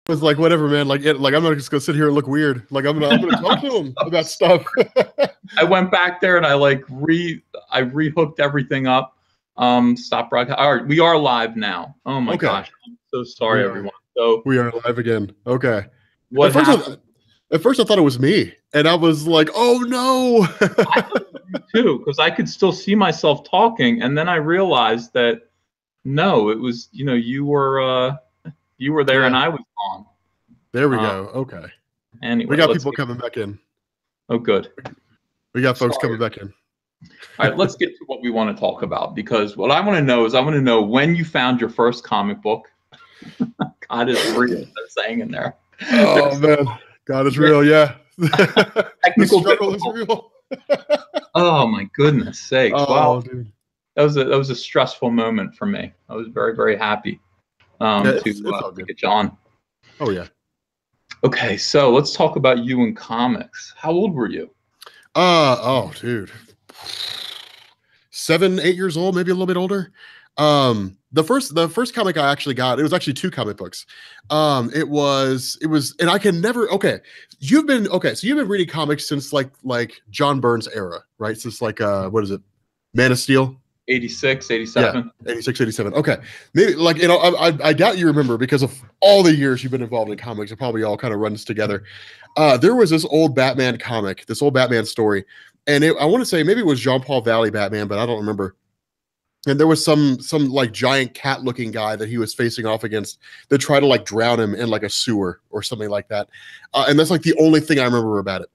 was like, whatever, man. Like, I'm not just gonna sit here and look weird. Like, I'm gonna talk to him about stuff. I went back there and I rehooked everything up. Stop broadcast. All right, we are live now. Oh my gosh, I'm so sorry, everyone. So we are live again. Okay. What happened? At first, I thought it was me, and I was like, "Oh no!" I thought it was you too, because I could still see myself talking, and then I realized that no, it was you were there and I was on. There we go. Okay. Anyway, we got people coming back in. Oh, good. We got folks coming back in. All right, let's get to what we want to talk about, because what I want to know is when you found your first comic book. God is real. They're saying in there. Oh man, God is real. Yeah. Technical struggle is real. Oh my goodness sakes! Oh, wow, dude. That was a stressful moment for me. I was very, very happy to get you on. Oh yeah. Okay, so let's talk about you in comics. How old were you? Oh, dude. 7, 8 years old, maybe a little bit older. The first comic I actually got, it was actually 2 comic books. It was, and I can never, so you've been reading comics since like John Byrne's era, right? Since like, what is it? Man of Steel? 86, 87. Yeah, 86, 87. Okay. Maybe like, I doubt you remember because of all the years you've been involved in comics. It probably all kind of runs together. There was this old Batman comic, this old Batman story. And I want to say maybe it was Jean-Paul Valley Batman, but I don't remember. And there was some like giant cat looking guy that he was facing off against that tried to like drown him in like a sewer or something like that. And that's like the only thing I remember about it.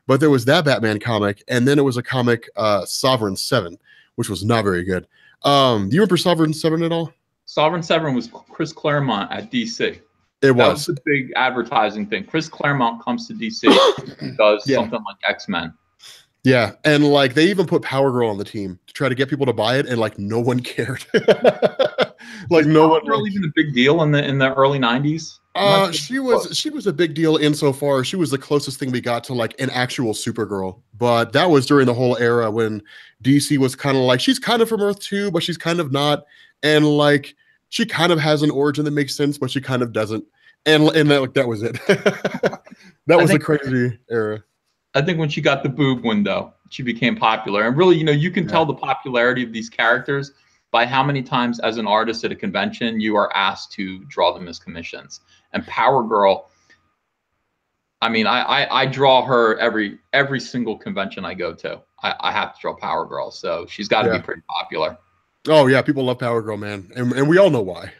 But there was that Batman comic. And then it was a comic, Sovereign 7, which was not very good. Do you remember Sovereign 7 at all? Sovereign 7 was Chris Claremont at DC. That was the big advertising thing. Chris Claremont comes to DC, does something like X-Men. Yeah, and like they even put Power Girl on the team to try to get people to buy it, and like no one cared. Like no one really even a big deal in the early 90s. She was a big deal insofar she was the closest thing we got to like an actual Supergirl. But that was during the whole era when DC was kind of like, she's kind of from Earth 2, but she's kind of not, and like she kind of has an origin that makes sense, but she kind of doesn't, and that was it. That was a crazy era. I think when she got the boob window, she became popular. And really, you can tell the popularity of these characters by how many times as an artist at a convention you are asked to draw them as commissions. And Power Girl, I mean, I draw her every single convention I go to. I have to draw Power Girl, so she's got to be pretty popular. Oh yeah, people love Power Girl, man, and we all know why.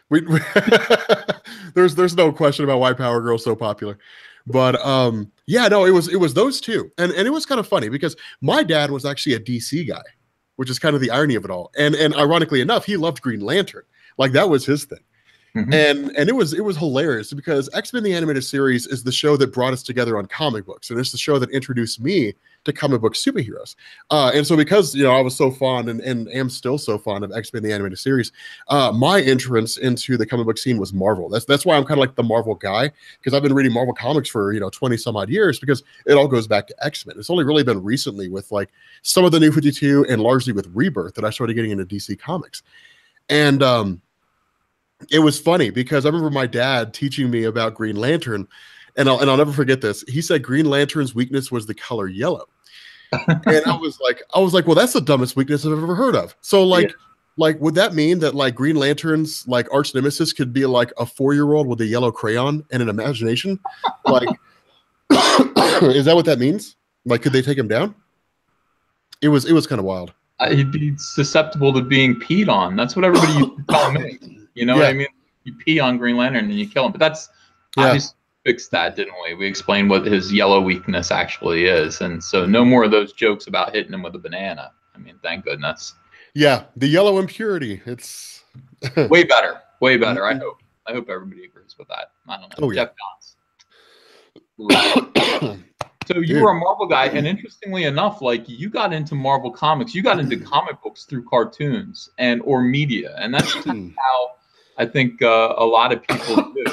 There's no question about why Power Girl's so popular. But yeah, no, it was those two, and it was kind of funny because my dad was actually a DC guy, which is kind of the irony of it all. And ironically enough, he loved Green Lantern, like that was his thing. Mm-hmm. And it was hilarious because X-Men the Animated Series is the show that brought us together on comic books, and it's the show that introduced me to comic book superheroes. And so because I was so fond and am still so fond of X-Men the Animated Series, my entrance into the comic book scene was Marvel. That's why I'm kind of like the Marvel guy, because I've been reading Marvel comics for 20 some odd years, because it all goes back to X-Men. It's only really been recently with like some of the New 52 and largely with Rebirth that I started getting into DC Comics. And it was funny because I remember my dad teaching me about Green Lantern, and I'll never forget this. He said Green Lantern's weakness was the color yellow. And I was like, well, that's the dumbest weakness I've ever heard of. So like would that mean that like Green Lantern's like arch nemesis could be like a 4-year-old with a yellow crayon and an imagination? Like, is that what that means? Like, could they take him down? It was kind of wild. He'd be susceptible to being peed on. That's what everybody used to tell me. You know what I mean? You pee on Green Lantern and you kill him. But that's obviously fixed that, didn't we? We explained what his yellow weakness actually is. And so no more of those jokes about hitting him with a banana. I mean, thank goodness. Yeah, the yellow impurity. It's way better. Way better. I hope everybody agrees with that. I don't know. Oh, Jeff Johns. So you were a Marvel guy, and interestingly enough, like you got into Marvel comics, you got into comic books through cartoons or media, and that's just how I think a lot of people do.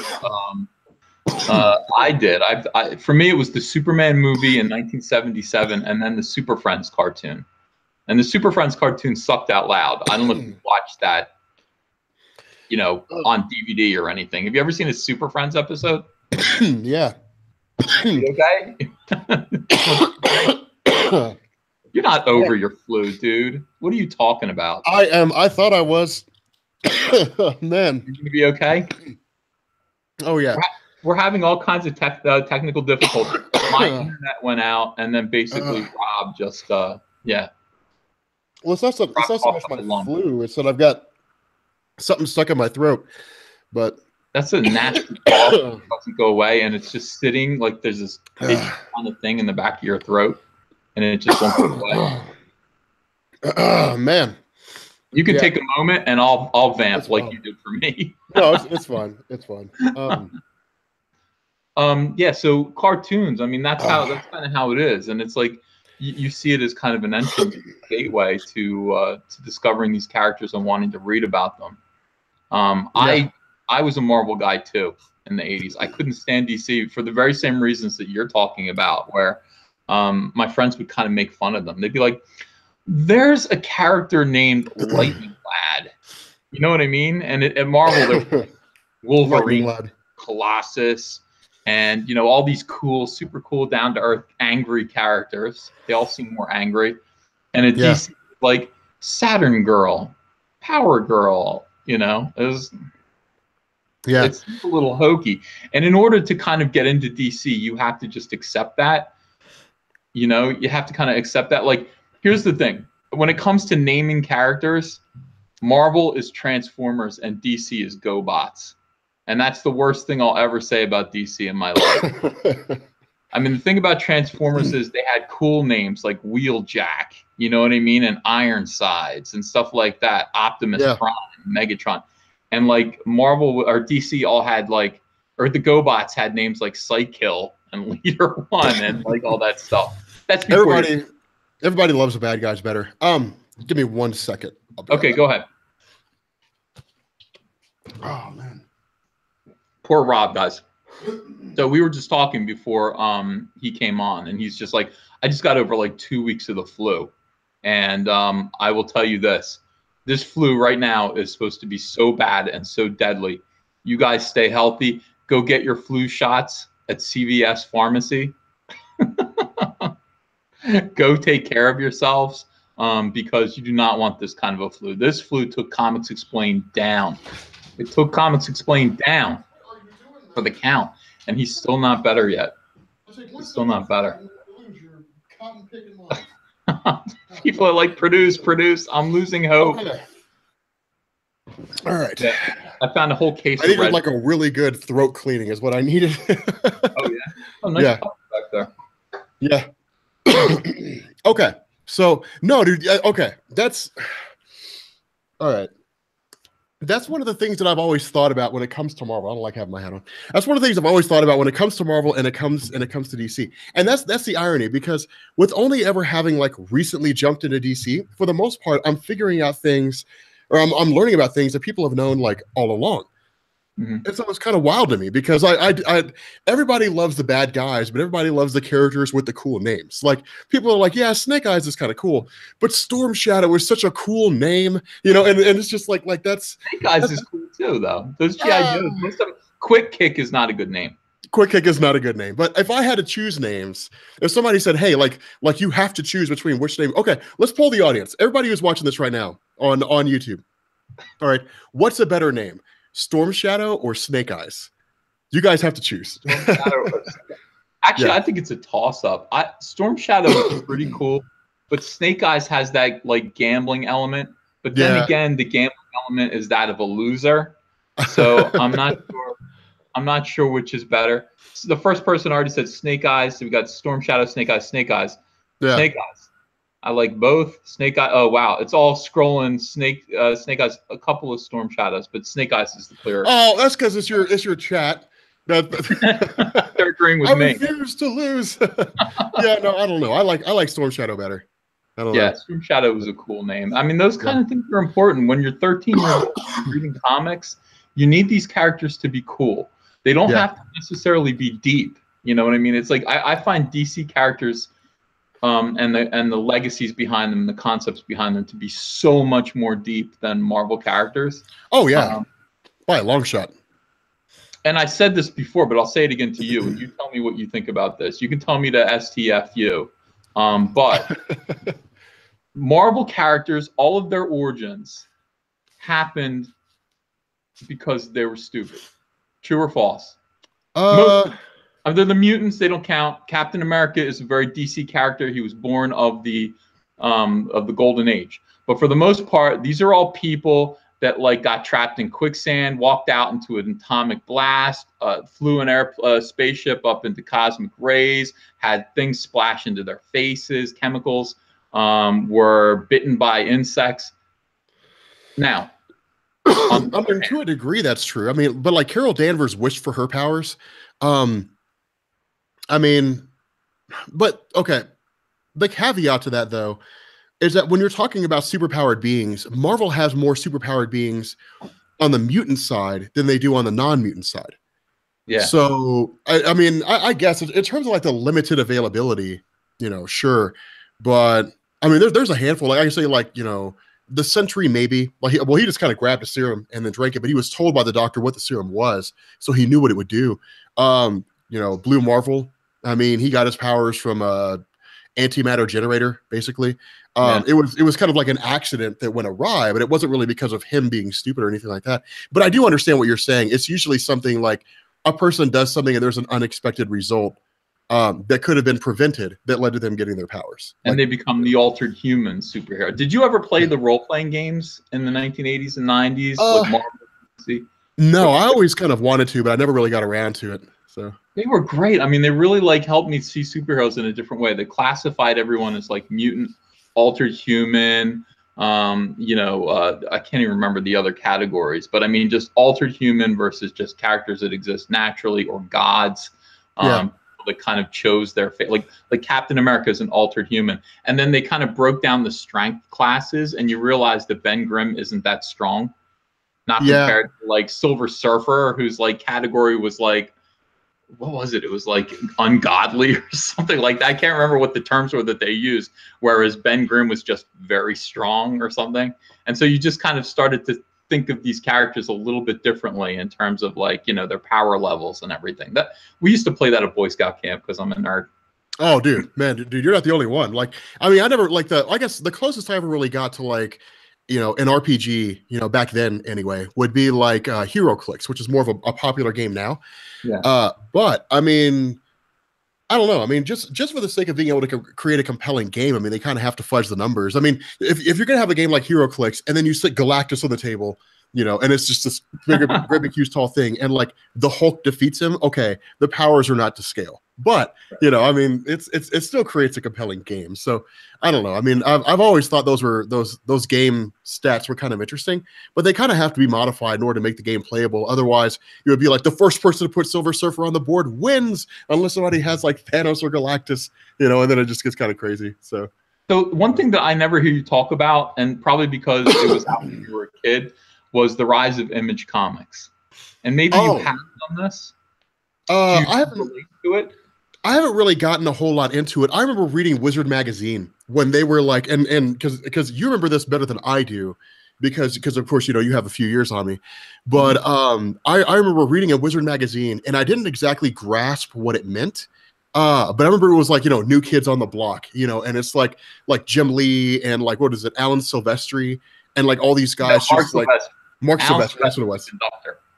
I did. For me, it was the Superman movie in 1977, and then the Super Friends cartoon. And the Super Friends cartoon sucked out loud. I don't know if you watched that, on DVD or anything. Have you ever seen a Super Friends episode? Yeah. You okay? You're not over your flu, dude. What are you talking about? I am. I thought I was. Man. You're gonna be okay. Oh yeah. We're having all kinds of technical difficulties. My internet went out, and then basically Rob just yeah. Well, it's not so much my flu. It's that I've got something stuck in my throat. But that's a nasty cough that doesn't go away, and it's just sitting like there's this itchy kind of thing in the back of your throat, and it just won't go away. Man. You can take a moment, and I'll vamp like you did for me. No, it's fine. It's fine. Yeah. So cartoons. I mean, that's kind of how it is, and it's like you see it as kind of an entrance gateway to discovering these characters and wanting to read about them. I was a Marvel guy too in the 80s. I couldn't stand DC for the very same reasons that you're talking about, where my friends would kind of make fun of them. They'd be like, there's a character named Lightning Lad. You know what I mean? And at Marvel, there's Wolverine, Colossus, and, you know, all these cool, super cool, down-to-earth, angry characters. They all seem more angry. And at DC, like Saturn Girl, Power Girl, you know, it's a little hokey. And in order to kind of get into DC, you have to just accept that. You know, you have to kind of accept that. Like, here's the thing. When it comes to naming characters, Marvel is Transformers and DC is GoBots. And that's the worst thing I'll ever say about DC in my life. I mean, the thing about Transformers is they had cool names like Wheeljack, you know what I mean? And Ironsides and stuff like that. Optimus Prime, Megatron. And like Marvel or DC all had like, or the GoBots had names like Psykill and Leader One and like all that stuff. That's before everybody loves the bad guys better. Give me 1 second. Okay, go ahead. Oh man. Poor Rob, guys. So we were just talking before he came on, and he's just like, I just got over like 2 weeks of the flu. And I will tell you this flu right now is supposed to be so bad and so deadly. You guys stay healthy. Go get your flu shots at CVS Pharmacy. Go take care of yourselves because you do not want this kind of a flu. This flu took Comics Explained down. It took Comics Explained down for the count, and he's still not better yet. He's still not better. People are like, produce. I'm losing hope. Okay. All right. Yeah. I found a whole case. I needed like a really good throat cleaning is what I needed. Oh yeah. Oh, nice back there. Yeah. Okay. So no, dude. Okay. That's all right. That's one of the things that I've always thought about when it comes to Marvel. I don't like having my hat on. That's one of the things I've always thought about when it comes to Marvel and it comes to DC. And that's the irony, because with only ever having like recently jumped into DC, for the most part, I'm figuring out things, or I'm learning about things that people have known like all along. Mm-hmm. And so it's kind of wild to me because everybody loves the bad guys, but everybody loves the characters with the cool names. Like people are like, yeah, Snake Eyes is kind of cool, but Storm Shadow is such a cool name, you know, and it's just like that's Snake Eyes is cool too, though. Those GI Joes, most of them, Quick Kick is not a good name. Quick Kick is not a good name. But if I had to choose names, if somebody said, hey, like you have to choose between which name, okay, let's poll the audience. Everybody who's watching this right now on YouTube. All right, what's a better name? Storm Shadow or Snake Eyes? You guys have to choose. Actually, I think it's a toss-up. Storm Shadow is pretty cool, but Snake Eyes has that like gambling element. But then again, the gambling element is that of a loser. So I'm not sure. I'm not sure which is better. So the first person already said Snake Eyes. So we got Storm Shadow, Snake Eyes, Snake Eyes. Yeah. Snake Eyes. I like both. Snake Eyes. Oh wow, it's all scrolling. Snake Eyes. A couple of Storm Shadows, but Snake Eyes is the clear. Oh, that's because it's your chat. They're agreeing with me. I refuse to lose. Yeah, no, I don't know. I like Storm Shadow better. I don't know. Storm Shadow is a cool name. I mean, those kind of things are important when you're 13 years old reading comics. You need these characters to be cool. They don't have to necessarily be deep. You know what I mean? It's like I find DC characters. And the legacies behind them, the concepts behind them, to be so much more deep than Marvel characters. Oh yeah, by a long shot. and I said this before, but I'll say it again to you, and you tell me what you think about this. You can tell me to STFU, but Marvel characters, all of their origins happened because they were stupid. True or false? Other than the mutants, they don't count. Captain America is a very DC character. He was born of the Golden Age. But for the most part, these are all people that like got trapped in quicksand, walked out into an atomic blast, flew an spaceship up into cosmic rays, had things splash into their faces, chemicals, were bitten by insects. Now, I mean, to a degree, that's true. I mean, but like Carol Danvers wished for her powers. I mean, but okay. The caveat to that, though, is that when you're talking about superpowered beings, Marvel has more superpowered beings on the mutant side than they do on the non-mutant side. Yeah. So, I mean, I guess in terms of like the limited availability, you know, sure. But I mean, there's a handful. Like I can say, like, you know, the Sentry maybe. Like, he just kind of grabbed a serum and then drank it, but he was told by the doctor what the serum was, so he knew what it would do. You know, Blue Marvel. I mean, he got his powers from a antimatter generator, basically. It was kind of like an accident that went awry, but it wasn't really because of him being stupid or anything like that. But I do understand what you're saying. It's usually something like a person does something and there's an unexpected result that could have been prevented that led to them getting their powers. And like, they become the altered human superhero. Did you ever play the role-playing games in the 1980s and 90s? Like Marvel? No, I always kind of wanted to, but I never really got around to it. So they were great. I mean, they really like helped me see superheroes in a different way. They classified everyone as like mutant, altered human. You know, I can't even remember the other categories, but I mean, just altered human versus just characters that exist naturally or gods. That kind of chose their fate. Like Captain America is an altered human, and then they kind of broke down the strength classes, and you realize that Ben Grimm isn't that strong, not compared to like Silver Surfer, whose like category was like, what was it? It was like ungodly or something like that. I can't remember what the terms were that they used. Whereas Ben Grimm was just very strong or something. And so you just kind of started to think of these characters a little bit differently in terms of like, you know, their power levels and everything. That we used to play that at Boy Scout camp because I'm a nerd. Oh, dude, you're not the only one. Like, I mean, I never like I guess the closest I ever really got to like, you know, an RPG, you know, back then anyway, would be like HeroClix, which is more of a popular game now. Yeah. But I mean, I don't know. I mean, just for the sake of being able to create a compelling game, I mean, they kind of have to fudge the numbers. I mean, if you're gonna have a game like HeroClix and then you stick Galactus on the table, you know, and it's just this great big huge tall thing, and like the Hulk defeats him, okay, the powers are not to scale. But you know, I mean, it still creates a compelling game. So I don't know. I mean, I've always thought those game stats were kind of interesting, but they kind of have to be modified in order to make the game playable. Otherwise, it would be like the first person to put Silver Surfer on the board wins, unless somebody has like Thanos or Galactus, you know, and then it just gets kind of crazy. So one thing that I never hear you talk about, and probably because it was out when you were a kid, was the rise of Image Comics. And maybe you have done this. I haven't relate to it. I haven't really gotten a whole lot into it. I remember reading Wizard magazine when they were like, and because you remember this better than I do, because of course, you know, you have a few years on me, but I remember reading a Wizard magazine and I didn't exactly grasp what it meant. But I remember it was like, you know, New Kids on the Block, you know, and it's like Jim Lee and like, what is it, Alan Silvestri and like all these guys, just like Mark Silvestri, that's what it was.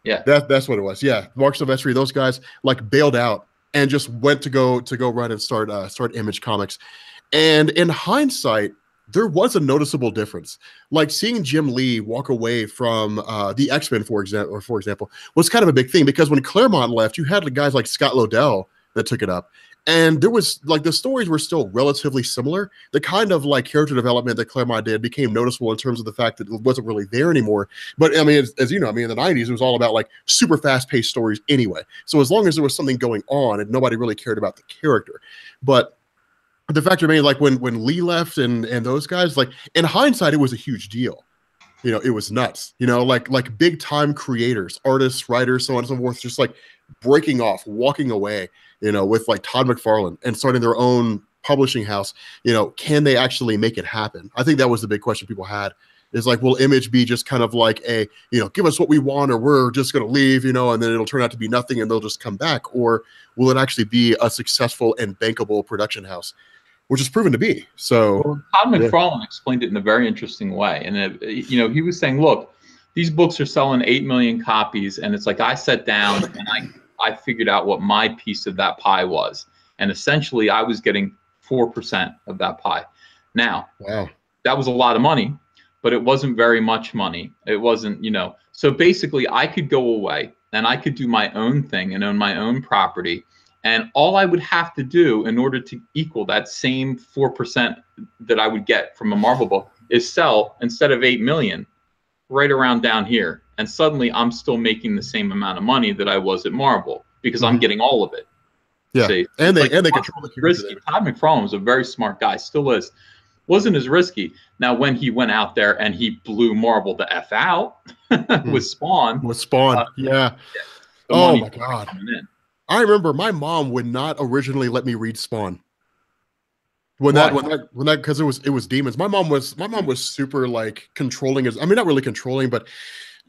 Yeah, that's what it was. Yeah, Mark Silvestri, those guys like bailed out and just went to go run and start Image Comics. And in hindsight, there was a noticeable difference. Like seeing Jim Lee walk away from the X-Men, for example, was kind of a big thing, because when Claremont left, you had guys like Scott Lobdell that took it up. And there was like the stories were still relatively similar. The kind of like character development that Claremont did became noticeable in terms of the fact that it wasn't really there anymore. But I mean, as you know, I mean, in the 90s, it was all about like super fast paced stories anyway. So as long as there was something going on and nobody really cared about the character. But the fact remains, like when Lee left and those guys, like in hindsight, it was a huge deal. You know, it was nuts, you know, like big time creators, artists, writers, so on and so forth, just like breaking off, walking away, you know, with like Todd McFarlane and starting their own publishing house. You know, can they actually make it happen? I think that was the big question people had. Is like, will Image be just kind of like a, you know, give us what we want or we're just going to leave, you know, and then it'll turn out to be nothing and they'll just come back? Or will it actually be a successful and bankable production house, which is proven to be? So well, Todd McFarlane explained it in a very interesting way. And, you know, he was saying, look, these books are selling 8 million copies. And it's like, I sat down and I figured out what my piece of that pie was. And essentially I was getting 4% of that pie. Now, wow, that was a lot of money, but it wasn't very much money. It wasn't, you know, so basically I could go away and I could do my own thing and own my own property. And all I would have to do in order to equal that same 4% that I would get from a Marvel book is sell, instead of 8 million, right around down here. And suddenly I'm still making the same amount of money that I was at Marvel because I'm getting all of it. Yeah. See? And they control the risky. Todd McFarlane was a very smart guy, still is. Wasn't as risky. Now, when he went out there and he blew Marvel the F out with Spawn. With Spawn, yeah. Oh my God. I remember my mom would not originally let me read Spawn. When that because it was demons. My mom was super like controlling, as I mean, not really controlling, but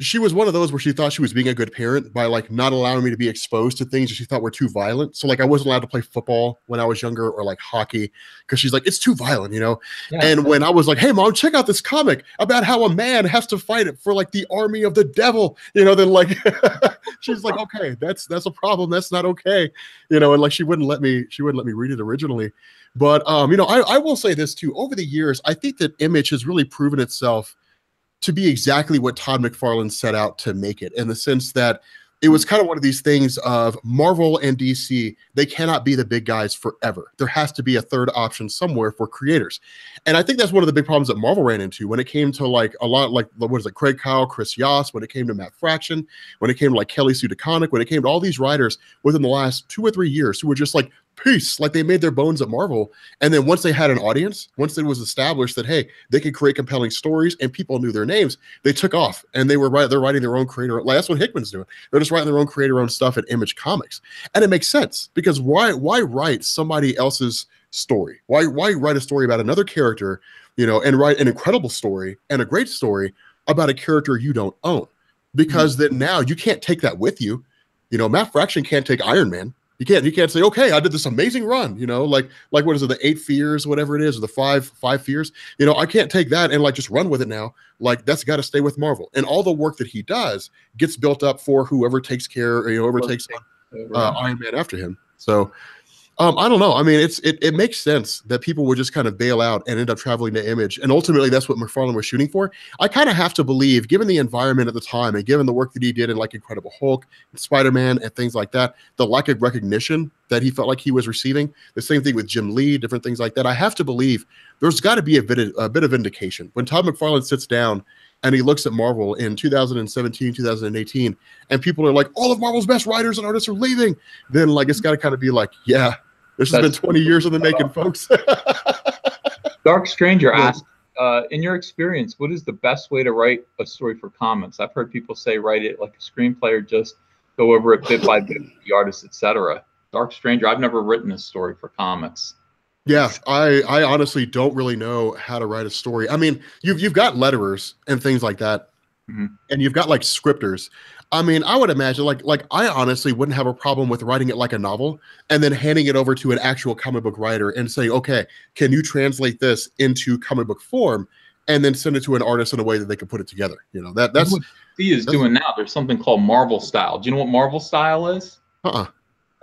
she was one of those where she thought she was being a good parent by like not allowing me to be exposed to things that she thought were too violent. So like I wasn't allowed to play football when I was younger, or like hockey, because she's like, it's too violent, you know? Yeah. And when I was like, hey mom, check out this comic about how a man has to fight it for like the army of the devil, you know, then like she's like, okay, that's a problem. That's not okay. You know, and like she wouldn't let me read it originally. But you know, I will say this too, over the years, I think that Image has really proven itself to be exactly what Todd McFarlane set out to make it, in the sense that it was kind of one of these things of Marvel and DC, they cannot be the big guys forever. There has to be a third option somewhere for creators. And I think that's one of the big problems that Marvel ran into when it came to like a lot, like, what is it, Craig Kyle, Chris Yost, when it came to Matt Fraction, when it came to like Kelly Sue DeConnick, when it came to all these writers within the last 2 or 3 years who were just like, peace, like they made their bones at Marvel. And then once they had an audience, once it was established that, hey, they could create compelling stories and people knew their names, they took off and they're writing their own creator. Like, that's what Hickman's doing. They're just writing their own creator-owned stuff at Image Comics. And it makes sense, because why write somebody else's story? Why write a story about another character, you know, and write an incredible story and a great story about a character you don't own? Because then now you can't take that with you. You know, Matt Fraction can't take Iron Man. You can't say, okay, I did this amazing run, you know, like what is it, the 8 fears, whatever it is, or the five fears, you know, I can't take that and like just run with it now. Like, that's got to stay with Marvel. And all the work that he does gets built up for whoever takes care, or, you know, whoever takes Iron Man after him. So I don't know. I mean, it makes sense that people would just kind of bail out and end up traveling to Image. And ultimately, that's what McFarlane was shooting for. I kind of have to believe, given the environment at the time and given the work that he did in like Incredible Hulk and Spider-Man and things like that, the lack of recognition that he felt like he was receiving, the same thing with Jim Lee, different things like that. I have to believe there's got to be a bit of indication. When Todd McFarlane sits down and he looks at Marvel in 2017, 2018, and people are like, all of Marvel's best writers and artists are leaving, then like it's got to kind of be like, yeah, this has been 20 years in the making, folks. Dark Stranger asked, in your experience, what is the best way to write a story for comics? I've heard people say write it like a screenplay, or just go over it bit by bit with the artist, etc. Dark Stranger, I've never written a story for comics. Yeah, I honestly don't really know how to write a story. I mean, you've got letterers and things like that, and you've got like scripters. I mean, I would imagine like I honestly wouldn't have a problem with writing it like a novel and then handing it over to an actual comic book writer and saying, okay, can you translate this into comic book form, and then send it to an artist in a way that they can put it together. You know, that's what D is doing now. There's something called Marvel style. Do you know what Marvel style is?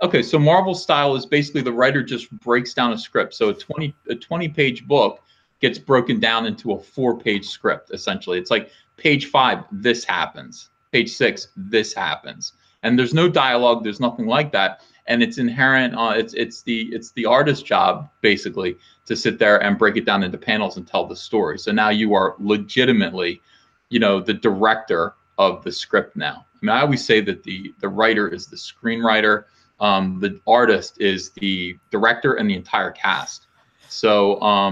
Okay, so Marvel style is basically the writer just breaks down a script. So a 20-page book gets broken down into a 4-page script, essentially. It's like page 5, this happens. Page 6, this happens. And there's no dialogue, there's nothing like that. And it's inherent, it's the artist's job, basically, to sit there and break it down into panels and tell the story. So now you are legitimately, you know, the director of the script now. I mean, I always say that the writer is the screenwriter, the artist is the director and the entire cast. So,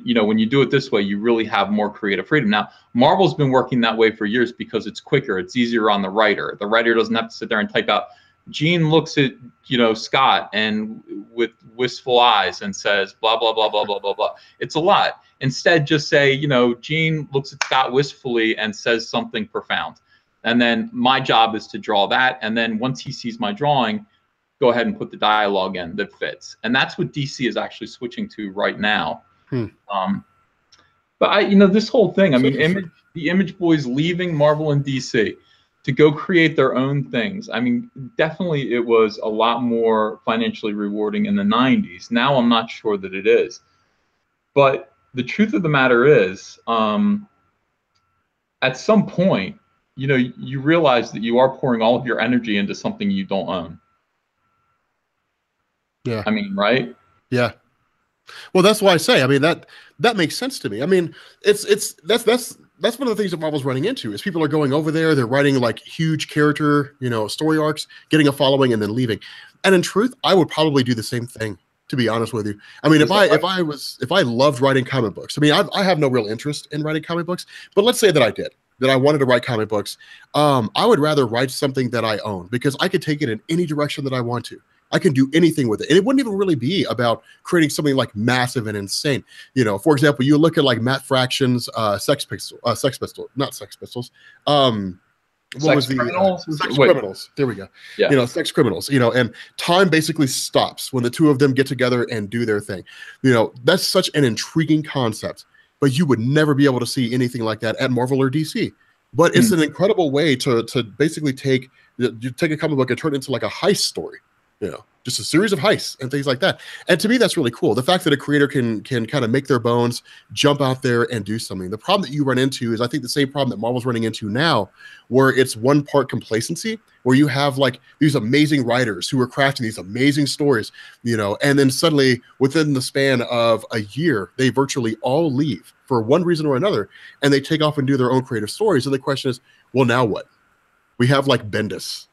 you know, when you do it this way, you really have more creative freedom. Now, Marvel's been working that way for years because it's quicker. It's easier on the writer. The writer doesn't have to sit there and type out Gene looks at, you know, Scott and with wistful eyes and says blah blah blah blah blah blah blah. It's a lot. Instead, just say, you know, Gene looks at Scott wistfully and says something profound, and then my job is to draw that. And then once he sees my drawing, go ahead and put the dialogue in that fits. And that's what DC is actually switching to right now. But you know, this whole thing, I mean, the Image Boys leaving Marvel and DC to go create their own things. I mean, definitely it was a lot more financially rewarding in the 90s. Now I'm not sure that it is. But the truth of the matter is, at some point, you know, you realize that you are pouring all of your energy into something you don't own. Yeah. I mean, right? Yeah. Well, that's why I say, I mean, that makes sense to me. I mean, that's one of the things that Marvel's running into is people are going over there, they're writing like huge character, you know, story arcs, getting a following and then leaving. And in truth, I would probably do the same thing, to be honest with you. I mean, if I loved writing comic books, I mean, I have no real interest in writing comic books, but let's say that I did, that I wanted to write comic books. I would rather write something that I own because I could take it in any direction that I want to. I can do anything with it. And it wouldn't even really be about creating something like massive and insane. You know, for example, you look at like Matt Fraction's Sex Pistols. What was Criminals? Sex Criminals. There we go. Yeah. You know, Sex Criminals, you know, and time basically stops when the two of them get together and do their thing. You know, that's such an intriguing concept, but you would never be able to see anything like that at Marvel or DC. But it's an incredible way to basically take a comic book and turn it into like a heist story. You know, just a series of heists and things like that. And to me, that's really cool. The fact that a creator can kind of make their bones, jump out there and do something. The problem that you run into is, I think, the same problem that Marvel's running into now, where it's one part complacency, where you have like these amazing writers who are crafting these amazing stories, you know, and then suddenly within the span of a year, they virtually all leave for one reason or another, and they take off and do their own creative stories. And the question is, well, now what? We have like Bendis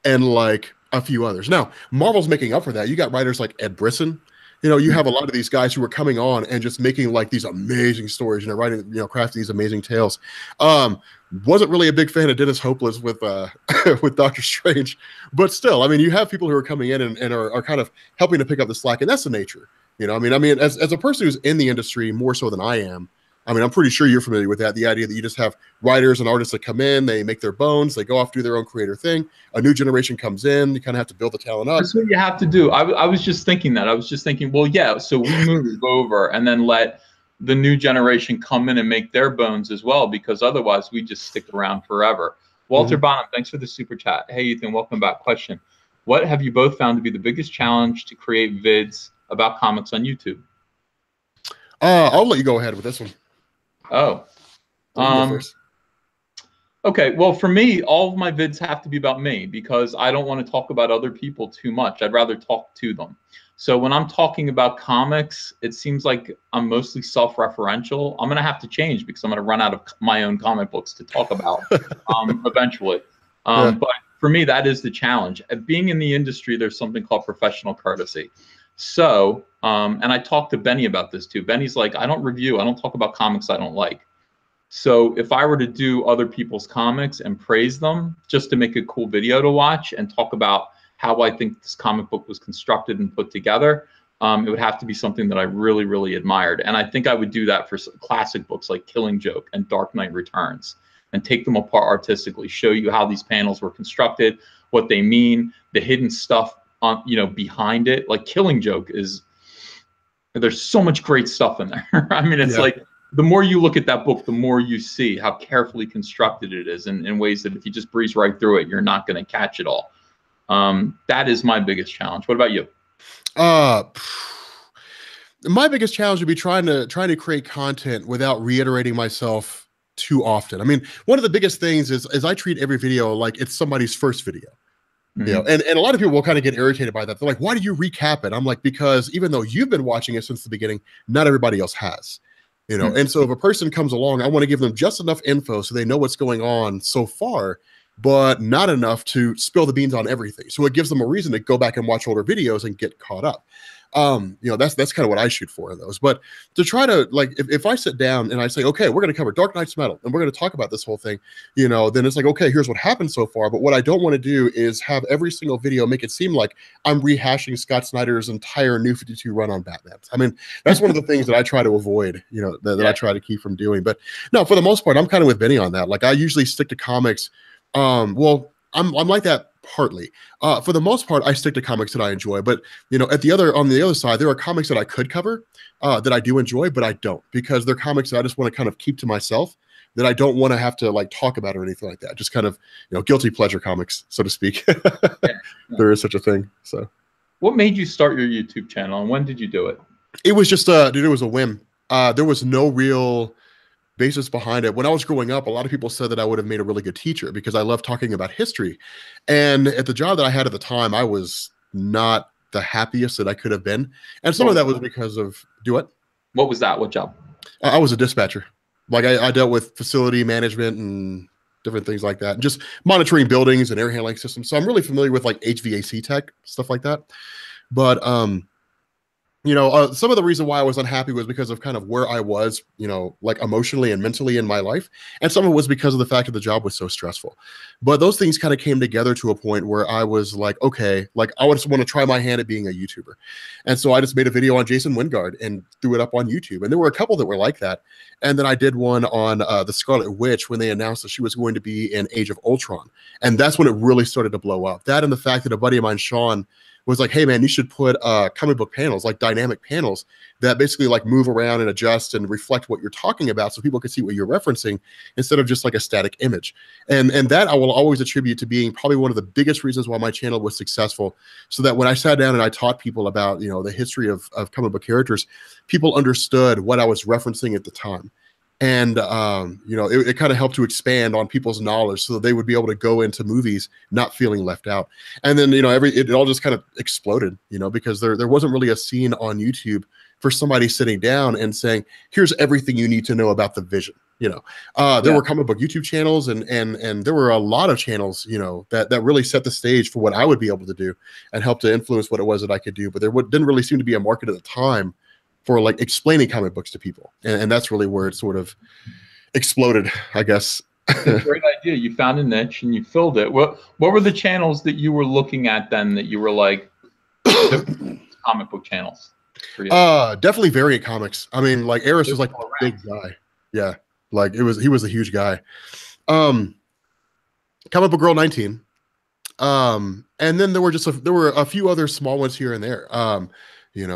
and like a few others. Now, Marvel's making up for that. You got writers like Ed Brisson. You know, you have a lot of these guys who are coming on and just making like these amazing stories, you know, writing, you know, crafting these amazing tales. Wasn't really a big fan of Dennis Hopeless with with Doctor Strange, but still, I mean, you have people who are coming in and are kind of helping to pick up the slack, and that's the nature. You know, I mean, as a person who's in the industry more so than I am, I mean, I'm pretty sure you're familiar with that. The idea that you just have writers and artists that come in, they make their bones, they go off, do their own creator thing. A new generation comes in, you kind of have to build the talent up. That's what you have to do. I was just thinking that. I was just thinking, well, yeah, so we move over and then let the new generation come in and make their bones as well, because otherwise we just stick around forever. Walter Bonham, thanks for the super chat. Hey, Ethan, welcome back. Question: what have you both found to be the biggest challenge to create vids about comics on YouTube? I'll let you go ahead with this one. Oh, okay. Well, for me, all of my vids have to be about me because I don't want to talk about other people too much. I'd rather talk to them. So when I'm talking about comics, it seems like I'm mostly self-referential. I'm going to have to change because I'm going to run out of my own comic books to talk about eventually. But for me, that is the challenge. Being in the industry, there's something called professional courtesy. So, and I talked to Benny about this too. Benny's like, I don't review, I don't talk about comics I don't like. So if I were to do other people's comics and praise them just to make a cool video to watch and talk about how I think this comic book was constructed and put together, it would have to be something that I really, really admired. And I think I would do that for classic books like Killing Joke and Dark Knight Returns, and take them apart artistically, show you how these panels were constructed, what they mean, the hidden stuff on, you know, behind it. Like Killing Joke there's so much great stuff in there. I mean, it's like the more you look at that book, the more you see how carefully constructed it is in ways that if you just breeze right through it, you're not going to catch it all. That is my biggest challenge. What about you? My biggest challenge would be trying to create content without reiterating myself too often. I mean, one of the biggest things is I treat every video like it's somebody's first video. You know, and a lot of people will kind of get irritated by that. They're like, why do you recap it? I'm like, because even though you've been watching it since the beginning, not everybody else has. You know, and so if a person comes along, I want to give them just enough info so they know what's going on so far, but not enough to spill the beans on everything. So it gives them a reason to go back and watch older videos and get caught up. That's kind of what I shoot for in those. But to try to, like, if I sit down and I say, okay, we're going to cover Dark Knight's Metal and we're going to talk about this whole thing, then it's like, okay, here's what happened so far. But what I don't want to do is have every single video make it seem like I'm rehashing Scott Snyder's entire New 52 run on Batman. I mean, that's one of the things that I try to avoid, that I try to keep from doing. But no, for the most part, I'm kind of with Benny on that. Like, I usually stick to comics. I'm like that partly. For the most part, I stick to comics that I enjoy. But on the other side, there are comics that I could cover that I do enjoy, but I don't, because they're comics that I just want to kind of keep to myself, that I don't want to have to like talk about or anything like that. Just kind of guilty pleasure comics, so to speak. There is such a thing. So, what made you start your YouTube channel, and when did you do it? It was just it was a whim. There was no real basis behind it. When I was growing up, a lot of people said that I would have made a really good teacher because I love talking about history. And at the job that I had at the time, I was not the happiest that I could have been. And some of that was because of What was that? What job? I was a dispatcher. Like I dealt with facility management and different things like that, and just monitoring buildings and air handling systems. So I'm really familiar with like HVAC tech, stuff like that. But some of the reason why I was unhappy was because of kind of where I was, like emotionally and mentally in my life. And some of it was because of the fact that the job was so stressful. But those things kind of came together to a point where I was like, okay, like I just want to try my hand at being a YouTuber. And so I just made a video on Jason Wingard and threw it up on YouTube. And there were a couple that were like that. And then I did one on the Scarlet Witch when they announced that she was going to be in Age of Ultron. And that's when it really started to blow up. That and the fact that a buddy of mine, Sean, was like, hey man, you should put comic book panels, like dynamic panels that basically like move around and adjust and reflect what you're talking about so people can see what you're referencing instead of just like a static image. And that I will always attribute to being probably one of the biggest reasons why my channel was successful. So that when I sat down and I taught people about, the history of comic book characters, people understood what I was referencing at the time. And, it kind of helped to expand on people's knowledge so that they would be able to go into movies not feeling left out. And then, it all just kind of exploded, because there wasn't really a scene on YouTube for somebody sitting down and saying, here's everything you need to know about the Vision. There were comic book YouTube channels and there were a lot of channels, that really set the stage for what I would be able to do and help to influence what it was that I could do. But there didn't really seem to be a market at the time for like explaining comic books to people. And that's really where it sort of exploded, I guess. Great idea. You found a niche and you filled it. What were the channels that you were looking at then that you were like comic book channels for you? Definitely variant comics. I mean, like Eris was like a big guy. Yeah. Like he was a huge guy. Comic Book Girl 19. And then there were a few other small ones here and there.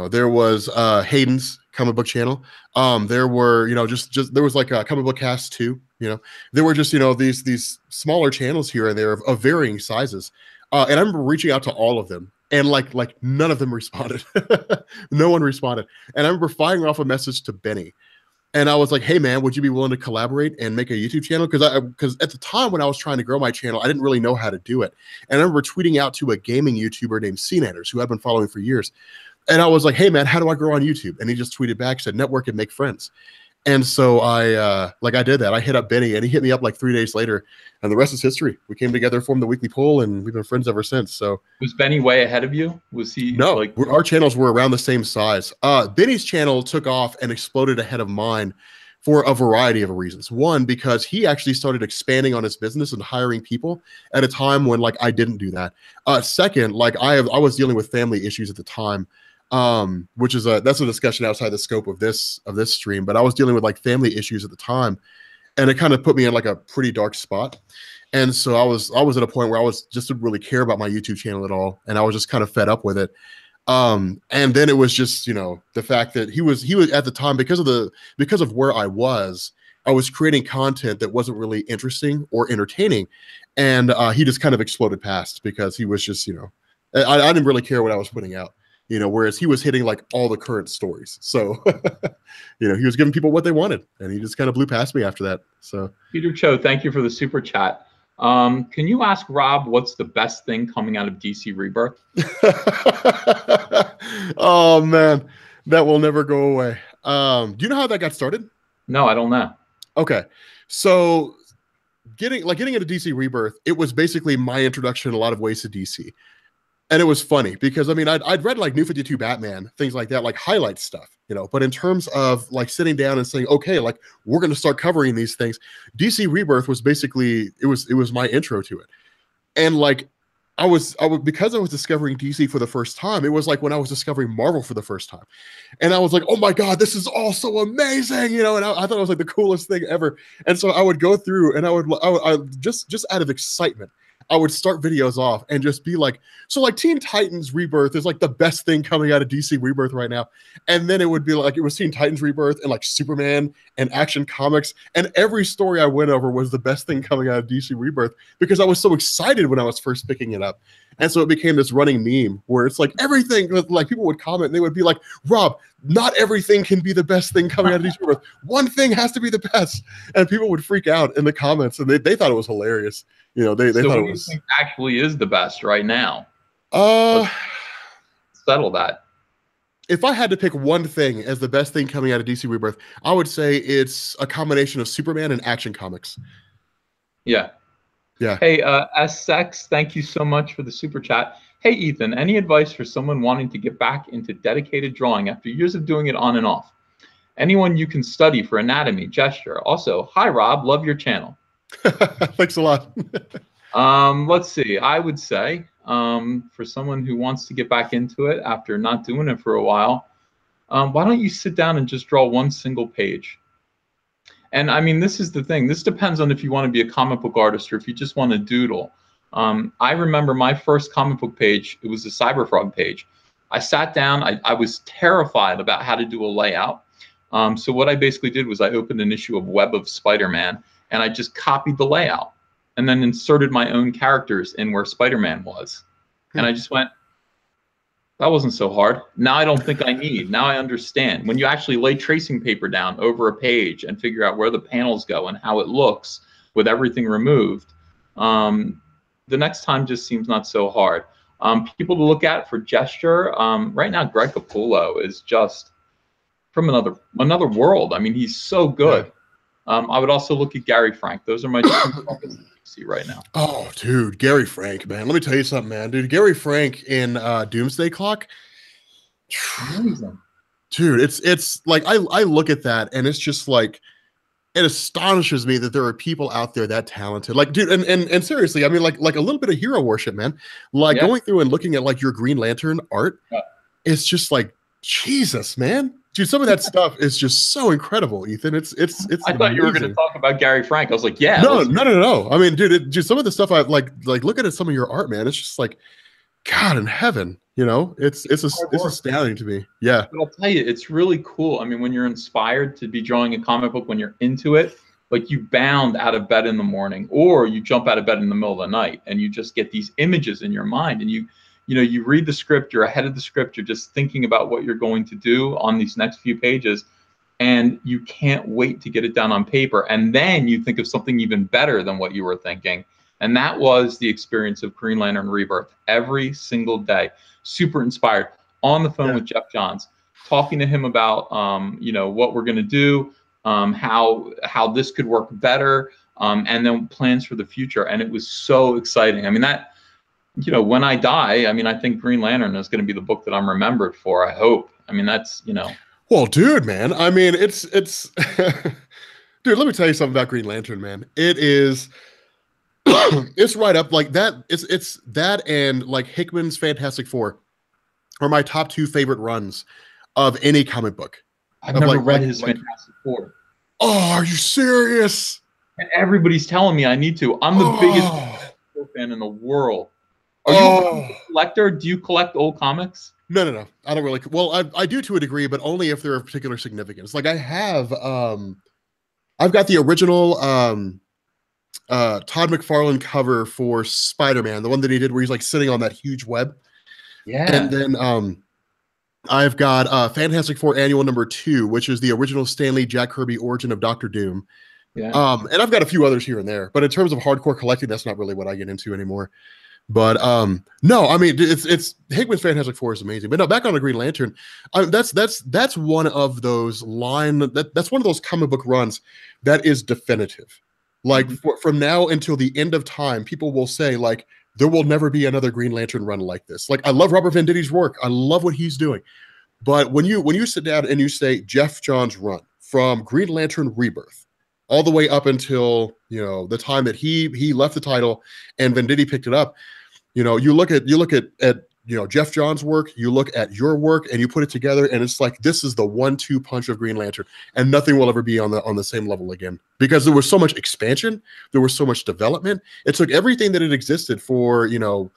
There was Hayden's comic book channel. There were, there was like a Comic Book Cast 2, there were just, these smaller channels here and there of varying sizes. And I remember reaching out to all of them and like none of them responded. No one responded. And I remember firing off a message to Benny. And I was like, hey man, would you be willing to collaborate and make a YouTube channel? Because at the time when I was trying to grow my channel, I didn't really know how to do it. And I remember tweeting out to a gaming YouTuber named CNanners, who I've been following for years. And I was like, hey man, how do I grow on YouTube? And he just tweeted back, said, network and make friends. And so I did that. I hit up Benny and he hit me up like 3 days later and the rest is history. We came together, formed the weekly poll, and we've been friends ever since. So was Benny way ahead of you? Was he? No, our channels were around the same size. Benny's channel took off and exploded ahead of mine for a variety of reasons. One, because he actually started expanding on his business and hiring people at a time when like I didn't do that. Second, like I was dealing with family issues at the time. Which is that's a discussion outside the scope of this stream, but I was dealing with like family issues at the time and it kind of put me in like a pretty dark spot. And so I was at a point where I just didn't really care about my YouTube channel at all. And I was just kind of fed up with it. And then it was just, the fact that he was at the time, because of where I was creating content that wasn't really interesting or entertaining. And, he just kind of exploded past because he was just, I didn't really care what I was putting out. Whereas he was hitting like all the current stories. So, he was giving people what they wanted and he just kind of blew past me after that. So Peter Cho, thank you for the super chat. Can you ask Rob what's the best thing coming out of DC Rebirth? Oh man, that will never go away. Do you know how that got started? No, I don't know. Okay. So getting into DC Rebirth, it was basically my introduction in a lot of ways to DC. And it was funny because I mean, I'd read like New 52 Batman, things like that, like highlight stuff, you know, but in terms of like sitting down and saying, okay, like we're going to start covering these things, DC Rebirth was basically, it was my intro to it. And like, I was because I was discovering DC for the first time, it was like when I was discovering Marvel for the first time. And I was like, oh my God, this is all so amazing, you know, and I thought it was like the coolest thing ever. And so I would go through and I would just out of excitement, I would start videos off and just be like, so like Teen Titans Rebirth is like the best thing coming out of DC Rebirth right now. And then it would be like, it was Teen Titans Rebirth and like Superman and Action Comics. And every story I went over was the best thing coming out of DC Rebirth because I was so excited when I was first picking it up. And so it became this running meme where it's like everything, like people would comment and they would be like, Rob, not everything can be the best thing coming out of DC Rebirth. One thing has to be the best. And people would freak out in the comments and they thought it was hilarious. You know, they so thought what it do you was think actually is the best right now? Let's settle that. If I had to pick one thing as the best thing coming out of DC Rebirth, I would say it's a combination of Superman and Action Comics. Yeah. Yeah. Hey, SX, thank you so much for the super chat. Hey, Ethan, any advice for someone wanting to get back into dedicated drawing after years of doing it on and off? Anyone you can study for anatomy, gesture. Also, hi, Rob, love your channel. Thanks a lot. Let's see. I would say for someone who wants to get back into it after not doing it for a while, why don't you sit down and just draw one single page? And I mean, this is the thing. This depends on if you want to be a comic book artist or if you just want to doodle. I remember my first comic book page. It was a Cyberfrog page. I sat down. I was terrified about how to do a layout. So what I basically did was I opened an issue of Web of Spider-Man, and I just copied the layout and then inserted my own characters in where Spider-Man was. And I just went, that wasn't so hard. Now I don't think I need. Now I understand. When you actually lay tracing paper down over a page and figure out where the panels go and how it looks with everything removed, the next time just seems not so hard. People to look at for gesture, right now Greg Capullo is just from another world. I mean, he's so good. Yeah. I would also look at Gary Frank. Those are my two focus that you see right now. Oh, dude, Gary Frank, man. Let me tell you something, man. Dude, Gary Frank in Doomsday Clock. Amazing. Dude, it's like I look at that and it's just like it astonishes me that there are people out there that talented. Like, dude, and seriously, I mean, like a little bit of hero worship, man. Like going through and looking at like your Green Lantern art, it's just like Jesus, man. Dude, some of that stuff is just so incredible, Ethan. It's I thought you were going to talk about Gary Frank. I was like, yeah. No. I mean, dude, just some of the stuff I've like looking at some of your art, man. It's just like God in heaven, you know. It's astounding to me. Yeah. But I'll tell you, it's really cool. I mean, when you're inspired to be drawing a comic book, when you're into it, like you bound out of bed in the morning, or you jump out of bed in the middle of the night, and you just get these images in your mind, and you read the script, you're ahead of the script, you're just thinking about what you're going to do on these next few pages, and you can't wait to get it down on paper. And then you think of something even better than what you were thinking. And that was the experience of Green Lantern Rebirth every single day. Super inspired, on the phone with Jeff Johns, talking to him about, what we're going to do, how this could work better, and then plans for the future. And it was so exciting. I mean, that, when I die, I mean, I think Green Lantern is going to be the book that I'm remembered for. I hope. I mean, that's, Well, dude, man. I mean, it's dude, let me tell you something about Green Lantern, man. It is, it's right up like that. It's that and like Hickman's Fantastic Four are my top two favorite runs of any comic book. I've never read his Fantastic Four. Oh, are you serious? And everybody's telling me I need to. I'm the biggest fan in the world. Are you a collector? Do you collect old comics? No. I don't really. Well, I do to a degree, but only if they're of particular significance. Like I have, I've got the original Todd McFarlane cover for Spider-Man, the one that he did where he's like sitting on that huge web. Yeah. And then I've got Fantastic Four Annual #2, which is the original Stan Lee Jack Kirby origin of Doctor Doom. Yeah. And I've got a few others here and there, but in terms of hardcore collecting, that's not really what I get into anymore. But no, I mean it's Hickman's Fantastic Four is amazing. But no, back on the Green Lantern, that's one of those that's one of those comic book runs that is definitive. Like from now until the end of time, people will say like, there will never be another Green Lantern run like this. Like I love Robert Venditti's work. I love what he's doing. But when you sit down and you say Jeff Johns' run from Green Lantern Rebirth all the way up until, you know, the time that he left the title and Venditti picked it up, you know, you look at you know, Jeff Johns' work, you look at your work, and you put it together, and it's like this is the 1-2 punch of Green Lantern, and nothing will ever be on the same level again, because there was so much expansion, there was so much development. It took everything that had existed for, you know,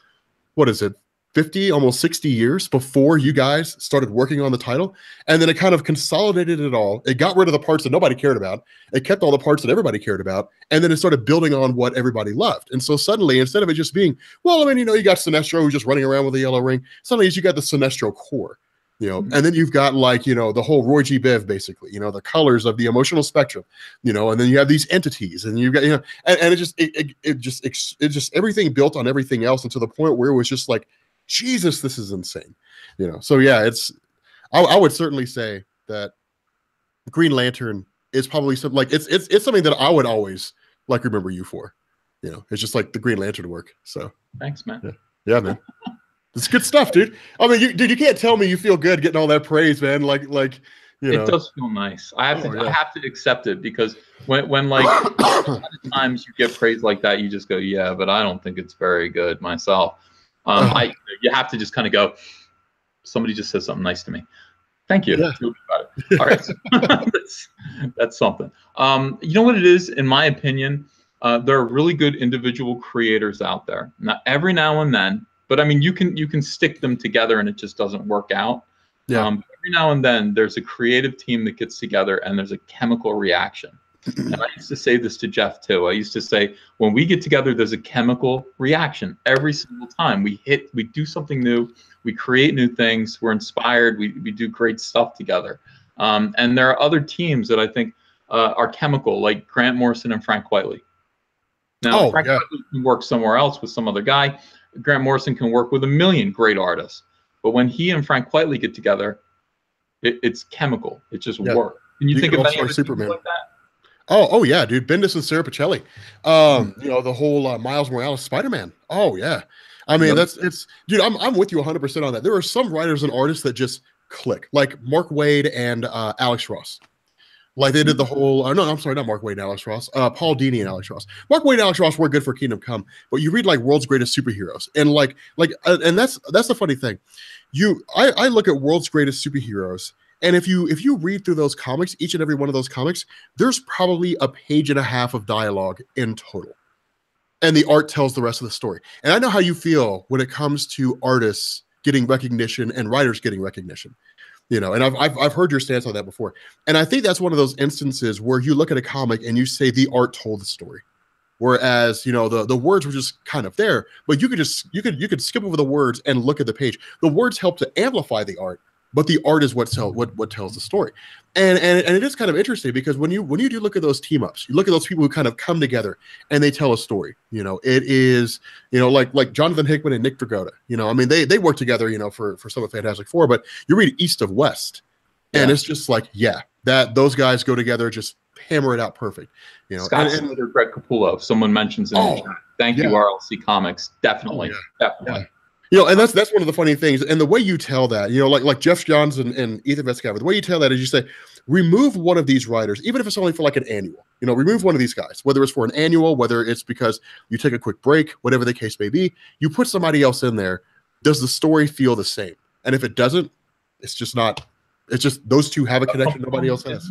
what is it, 50, almost 60 years before you guys started working on the title, and then it kind of consolidated it all. It got rid of the parts that nobody cared about. It kept all the parts that everybody cared about, and then it started building on what everybody loved. And so suddenly, instead of it just being, well, I mean, you know, you got Sinestro who's just running around with a yellow ring, suddenly you got the Sinestro core, you know, and then you've got like, you know, the whole Roy G. Biv, basically, you know, the colors of the emotional spectrum, you know, and then you have these entities, and you've got, you know, and it just everything built on everything else, and to the point where it was just like, Jesus, this is insane, you know. So yeah, I would certainly say that Green Lantern is probably something like it's something that I would always like remember you for, you know. It's just like the Green Lantern work. So thanks, man. Yeah, man, it's good stuff, dude. I mean, you can't tell me you feel good getting all that praise, man. Like you know. It does feel nice. I have to accept it, because when like a lot of times you get praise like that, you just go, yeah, but I don't think it's very good myself. You have to just kind of go, somebody just said something nice to me. Thank you. Yeah. About it. All right. that's something. You know what it is, in my opinion, there are really good individual creators out there. Now, every now and then, but I mean, you can stick them together and it just doesn't work out. Yeah. Every now and then there's a creative team that gets together and there's a chemical reaction. And I used to say this to Jeff too. I used to say, when we get together, there's a chemical reaction every single time. We do something new, we create new things, we're inspired, we do great stuff together. And there are other teams that I think are chemical, like Grant Morrison and Frank Whiteley. Now, Frank Whiteley can work somewhere else with some other guy. Grant Morrison can work with a million great artists. But when he and Frank Whiteley get together, it's chemical. It just works. Can you think of any other Superman like that? Oh yeah, dude. Bendis and Sarah Pichelli. You know, the whole Miles Morales Spider-Man. Oh yeah. I mean, dude, I'm with you 100% on that. There are some writers and artists that just click, like Mark Waid and Alex Ross. Like they did the whole, no, I'm sorry, not Mark Waid and Alex Ross, Paul Dini and Alex Ross. Mark Waid and Alex Ross were good for Kingdom Come, but you read like World's Greatest Superheroes, and and that's the funny thing. I look at World's Greatest Superheroes, and if you read through those comics, each and every one of those comics, there's probably a page and a half of dialogue in total, and the art tells the rest of the story. And I know how you feel when it comes to artists getting recognition and writers getting recognition. You know, and I've heard your stance on that before. And I think that's one of those instances where you look at a comic and you say the art told the story. Whereas, you know, the words were just kind of there, but you could skip over the words and look at the page. The words help to amplify the art, but the art is what tells the story. And it is kind of interesting because when you do look at those team ups, you look at those people who kind of come together and they tell a story. You know, it is, you know, like Jonathan Hickman and Nick Dragotta. You know, I mean, they work together, you know, for some of Fantastic Four, but you read East of West, and it's just like, yeah, that those guys go together, just hammer it out perfect. You know, Scott Snyder, Greg Capullo, someone mentions in the chat. Thank you, RLC Comics. Definitely. Definitely. Yeah. You know, and that's one of the funny things. And the way you tell that, you know, like Jeff Johns and Ethan Vescover, the way you tell that is you say, remove one of these writers, even if it's only for like an annual, you know, remove one of these guys, whether it's for an annual, whether it's because you take a quick break, whatever the case may be, you put somebody else in there. Does the story feel the same? And if it doesn't, it's just not, it's just those two have a connection nobody else has.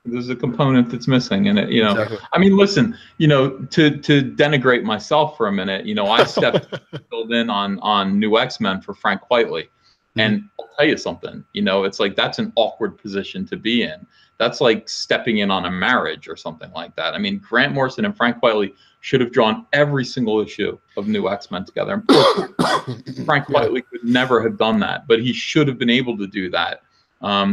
There's a component that's missing in it, you know. Exactly. I mean, listen, you know, to denigrate myself for a minute, you know, I filled in on New X-Men for Frank Whiteley, and I'll tell you something, you know, it's like that's an awkward position to be in. That's like stepping in on a marriage or something like that. I mean, Grant Morrison and Frank Whiteley should have drawn every single issue of New X-Men together. Frank Whiteley could never have done that, but he should have been able to do that.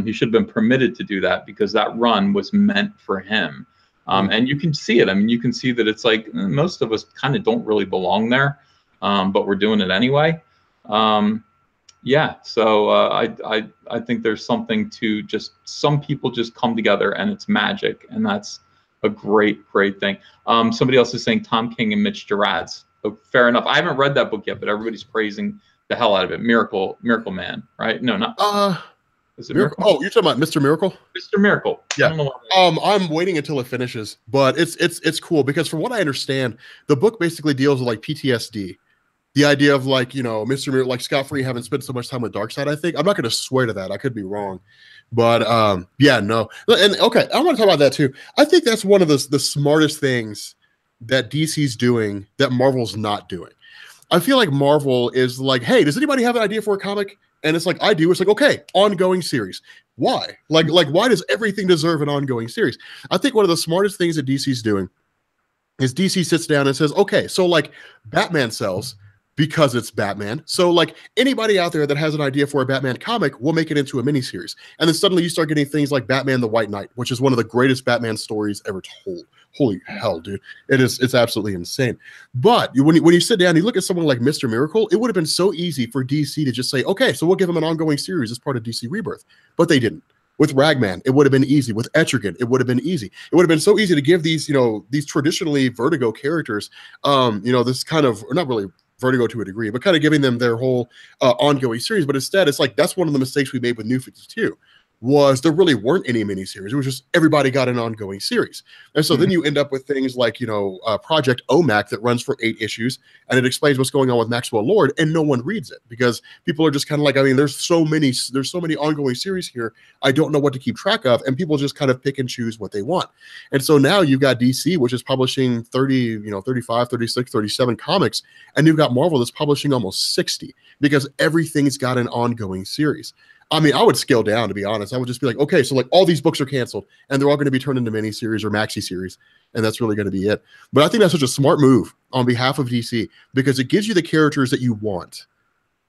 He should have been permitted to do that because that run was meant for him. And you can see it. I mean, you can see that it's like most of us kind of don't really belong there, but we're doing it anyway. Yeah, so I think there's something to just some people just come together and it's magic, and that's a great thing. Somebody else is saying Tom King and Mitch Gerads. Oh, fair enough. I haven't read that book yet, but everybody's praising the hell out of it. Miracle Man, right? No, not. Is it Miracle? Oh, you're talking about Mr. Miracle? Mr. Miracle. Yeah. I don't know I'm waiting until it finishes, but it's cool because from what I understand, the book basically deals with like PTSD. The idea of like, you know, Mr. Miracle, like Scott Free having spent so much time with Darkseid, I think. I'm not going to swear to that. I could be wrong. But yeah, no. And okay, I want to talk about that too. I think that's one of the smartest things that DC's doing that Marvel's not doing. I feel like Marvel is like, hey, does anybody have an idea for a comic? And it's like, I do. It's like, okay, ongoing series. Why? Like why does everything deserve an ongoing series? I think one of the smartest things that DC's doing is DC sits down and says, okay, so like Batman sells because it's Batman. So like anybody out there that has an idea for a Batman comic, we'll make it into a miniseries. And then suddenly you start getting things like Batman the White Knight, which is one of the greatest Batman stories ever told. Holy hell, dude. It's absolutely insane. But when you sit down and you look at someone like Mr. Miracle, it would have been so easy for DC to just say, okay, so we'll give him an ongoing series as part of DC Rebirth. But they didn't. With Ragman, it would have been easy. With Etrigan, it would have been easy. It would have been so easy to give these, you know, these traditionally Vertigo characters, you know, this kind of, or not really Vertigo to a degree, but kind of giving them their whole ongoing series. But instead, it's like, that's one of the mistakes we made with New 52, was there really weren't any miniseries. It was just everybody got an ongoing series. And so then you end up with things like, you know, Project OMAC that runs for 8 issues, and it explains what's going on with Maxwell Lord, and no one reads it because people are just kind of like, I mean, there's so many ongoing series here, I don't know what to keep track of, and people just kind of pick and choose what they want. And so now you've got DC, which is publishing 35, 36, 37 comics, and you've got Marvel that's publishing almost 60 because everything's got an ongoing series. I mean, I would scale down, to be honest. I would just be like, okay, so like all these books are canceled and they're all going to be turned into miniseries or maxi series. And that's really going to be it. But I think that's such a smart move on behalf of DC because it gives you the characters that you want,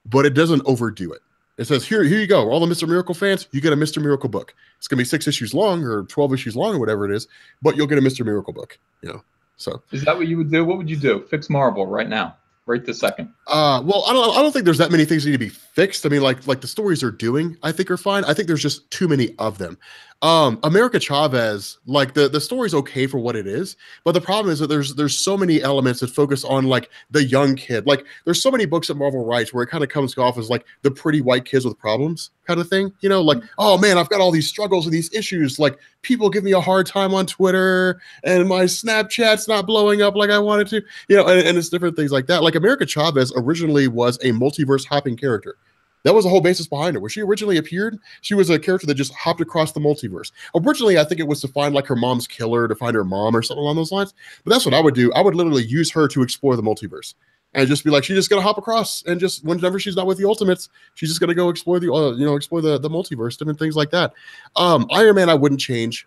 but it doesn't overdo it. It says, here you go. All the Mr. Miracle fans, you get a Mr. Miracle book. It's going to be 6 issues long or 12 issues long or whatever it is, but you'll get a Mr. Miracle book, you know? So is that what you would do? What would you do? Fix Marvel right now. Right this second. Well, I don't think there's that many things that need to be fixed. I mean, like the stories they're doing, I think are fine. I think there's just too many of them. America Chavez, like the story's okay for what it is, but the problem is that there's so many elements that focus on like the young kid. Like there's so many books that Marvel writes where it kind of comes off as like the pretty white kids with problems kind of thing. You know, like, oh man, I've got all these struggles and these issues. Like people give me a hard time on Twitter and my Snapchat's not blowing up like I wanted to, you know, and it's different things like that. Like America Chavez originally was a multiverse hopping character. That was the whole basis behind her. When she originally appeared, she was a character that just hopped across the multiverse. Originally, I think it was to find like her mom's killer, to find her mom or something along those lines. But that's what I would do. I would literally use her to explore the multiverse and just be like, she's just gonna hop across and just whenever she's not with the Ultimates, she's just gonna go explore the explore the multiverse, different things like that. Iron Man, I wouldn't change.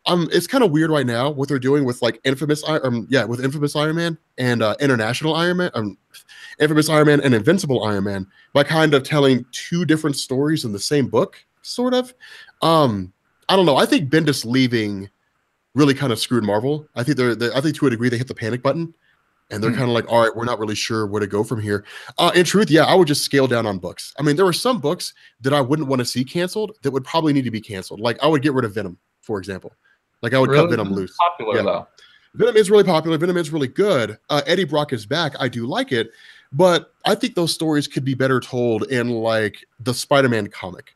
It's kind of weird right now what they're doing with like Infamous Iron Man and International Iron Man, Infamous Iron Man and Invincible Iron Man, by kind of telling 2 different stories in the same book, sort of. I don't know. I think Bendis leaving really kind of screwed Marvel. I think I think to a degree they hit the panic button, and they're kind of like, all right, we're not really sure where to go from here. In truth, yeah, I would just scale down on books. I mean, there were some books that I wouldn't want to see canceled that would probably need to be canceled. Like I would get rid of Venom, for example. Like I would cut Venom loose. Popular though. Venom is really popular. Venom is really good. Eddie Brock is back. I do like it, but I think those stories could be better told in like the Spider-Man comic.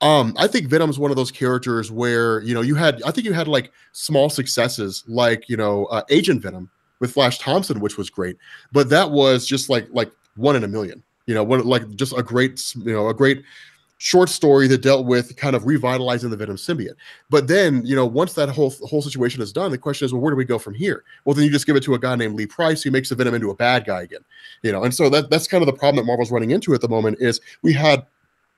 I think Venom's one of those characters where, you know, I think you had like small successes, like, you know, Agent Venom with Flash Thompson, which was great, but that was just like 1 in a million, you know, just a great short story that dealt with kind of revitalizing the Venom symbiote. But then, you know, once that whole situation is done, the question is, well, where do we go from here? Well, then you just give it to a guy named Lee Price who makes the Venom into a bad guy again, you know. And so that's kind of the problem that Marvel's running into at the moment. Is we had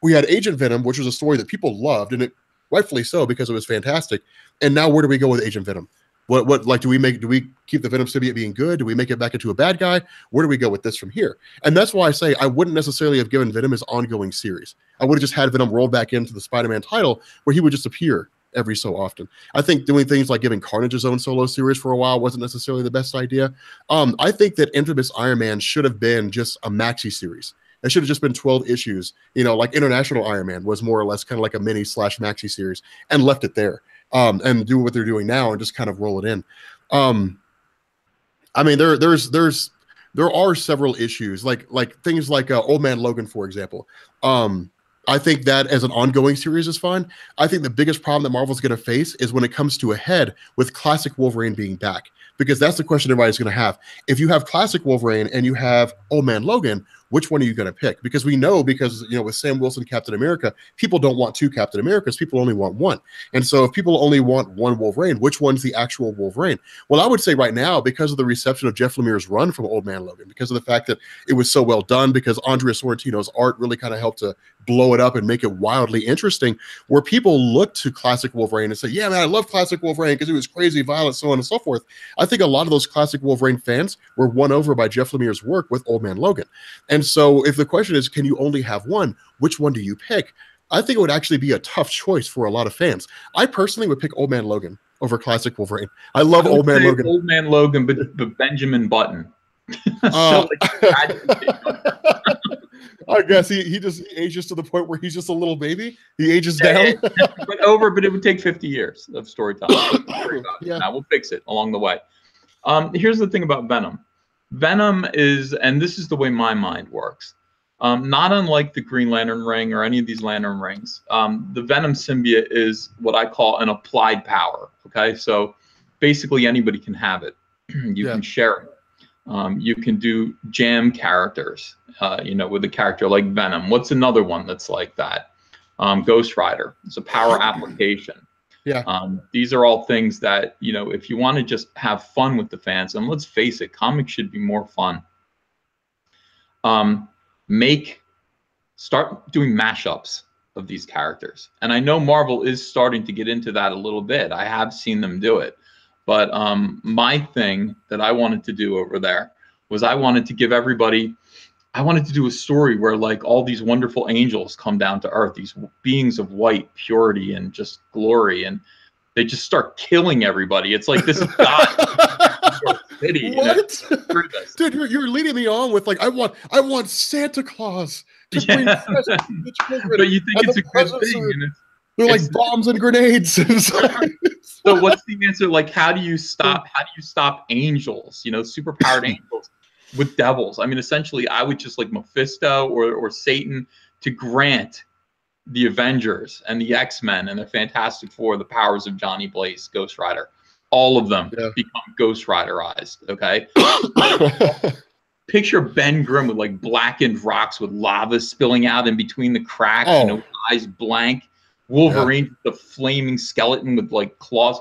Agent Venom, which was a story that people loved, and it rightfully so because it was fantastic. And now where do we go with Agent Venom? What like do we keep the Venom symbiote being good? Do we make it back into a bad guy? Where do we go with this from here? And that's why I say I wouldn't necessarily have given Venom his ongoing series. I would have just had Venom roll back into the Spider-Man title where he would just appear every so often. I think doing things like giving Carnage his own solo series for a while wasn't necessarily the best idea. I think that Infamous Iron Man should have been just a maxi series. It should have just been 12 issues, you know, like International Iron Man was more or less kind of like a mini/maxi series, and left it there. and do what they're doing now and just kind of roll it in. I mean, there are several issues, like things like Old Man Logan, for example. I think that as an ongoing series is fine. I think the biggest problem that Marvel's going to face is when it comes to a head with classic Wolverine being back, because that's the question everybody's going to have. If you have classic Wolverine and you have Old Man Logan, which one are you going to pick? Because we know, because, you know, with Sam Wilson, Captain America, people don't want two Captain Americas, people only want one. And so if people only want one Wolverine, which one's the actual Wolverine? Well, I would say right now, because of the reception of Jeff Lemire's run from Old Man Logan, because of the fact that it was so well done, because Andrea Sorrentino's art really kind of helped to blow it up and make it wildly interesting, where people look to classic Wolverine and say, yeah, man, I love classic Wolverine because it was crazy, violent, so on and so forth. I think a lot of those classic Wolverine fans were won over by Jeff Lemire's work with Old Man Logan. And so if the question is, can you only have one, which one do you pick? I think it would actually be a tough choice for a lot of fans. I personally would pick Old Man Logan over classic Wolverine. I love Old Man Logan. Old Man Logan, but Benjamin Button. So, I guess he ages to the point where he's just a little baby. He ages down. But it would take 50 years of storytelling. Yeah. Now we'll fix it along the way. Here's the thing about Venom. Venom is, and this is the way my mind works, not unlike the Green Lantern ring or any of these Lantern rings. The Venom symbiote is what I call an applied power. Okay, so basically anybody can have it. You can share it. You can do jam characters, with a character like Venom. What's another one that's like that? Ghost Rider. It's a power application. Yeah. These are all things that, if you want to just have fun with the fans, and let's face it, comics should be more fun. Start doing mashups of these characters. And I know Marvel is starting to get into that a little bit. I have seen them do it. But my thing that I wanted to do over there was I wanted to give everybody, I wanted to do a story where like all these wonderful angels come down to earth, these beings of white purity and just glory, and they just start killing everybody. It's like, this is God. City, what? Dude, you're leading me on with like, I want Santa Claus to bring presents to the children. But you think it's a good thing. They're like bombs and grenades. So what's the answer? Like, how do you stop angels, superpowered angels with devils? I mean, essentially, I would just like Mephisto or Satan to grant the Avengers and the X-Men and the Fantastic Four the powers of Johnny Blaze, Ghost Rider. All of them become Ghost Riderized, okay? Picture Ben Grimm with like blackened rocks with lava spilling out in between the cracks, eyes blank. Wolverine, the flaming skeleton with like claws,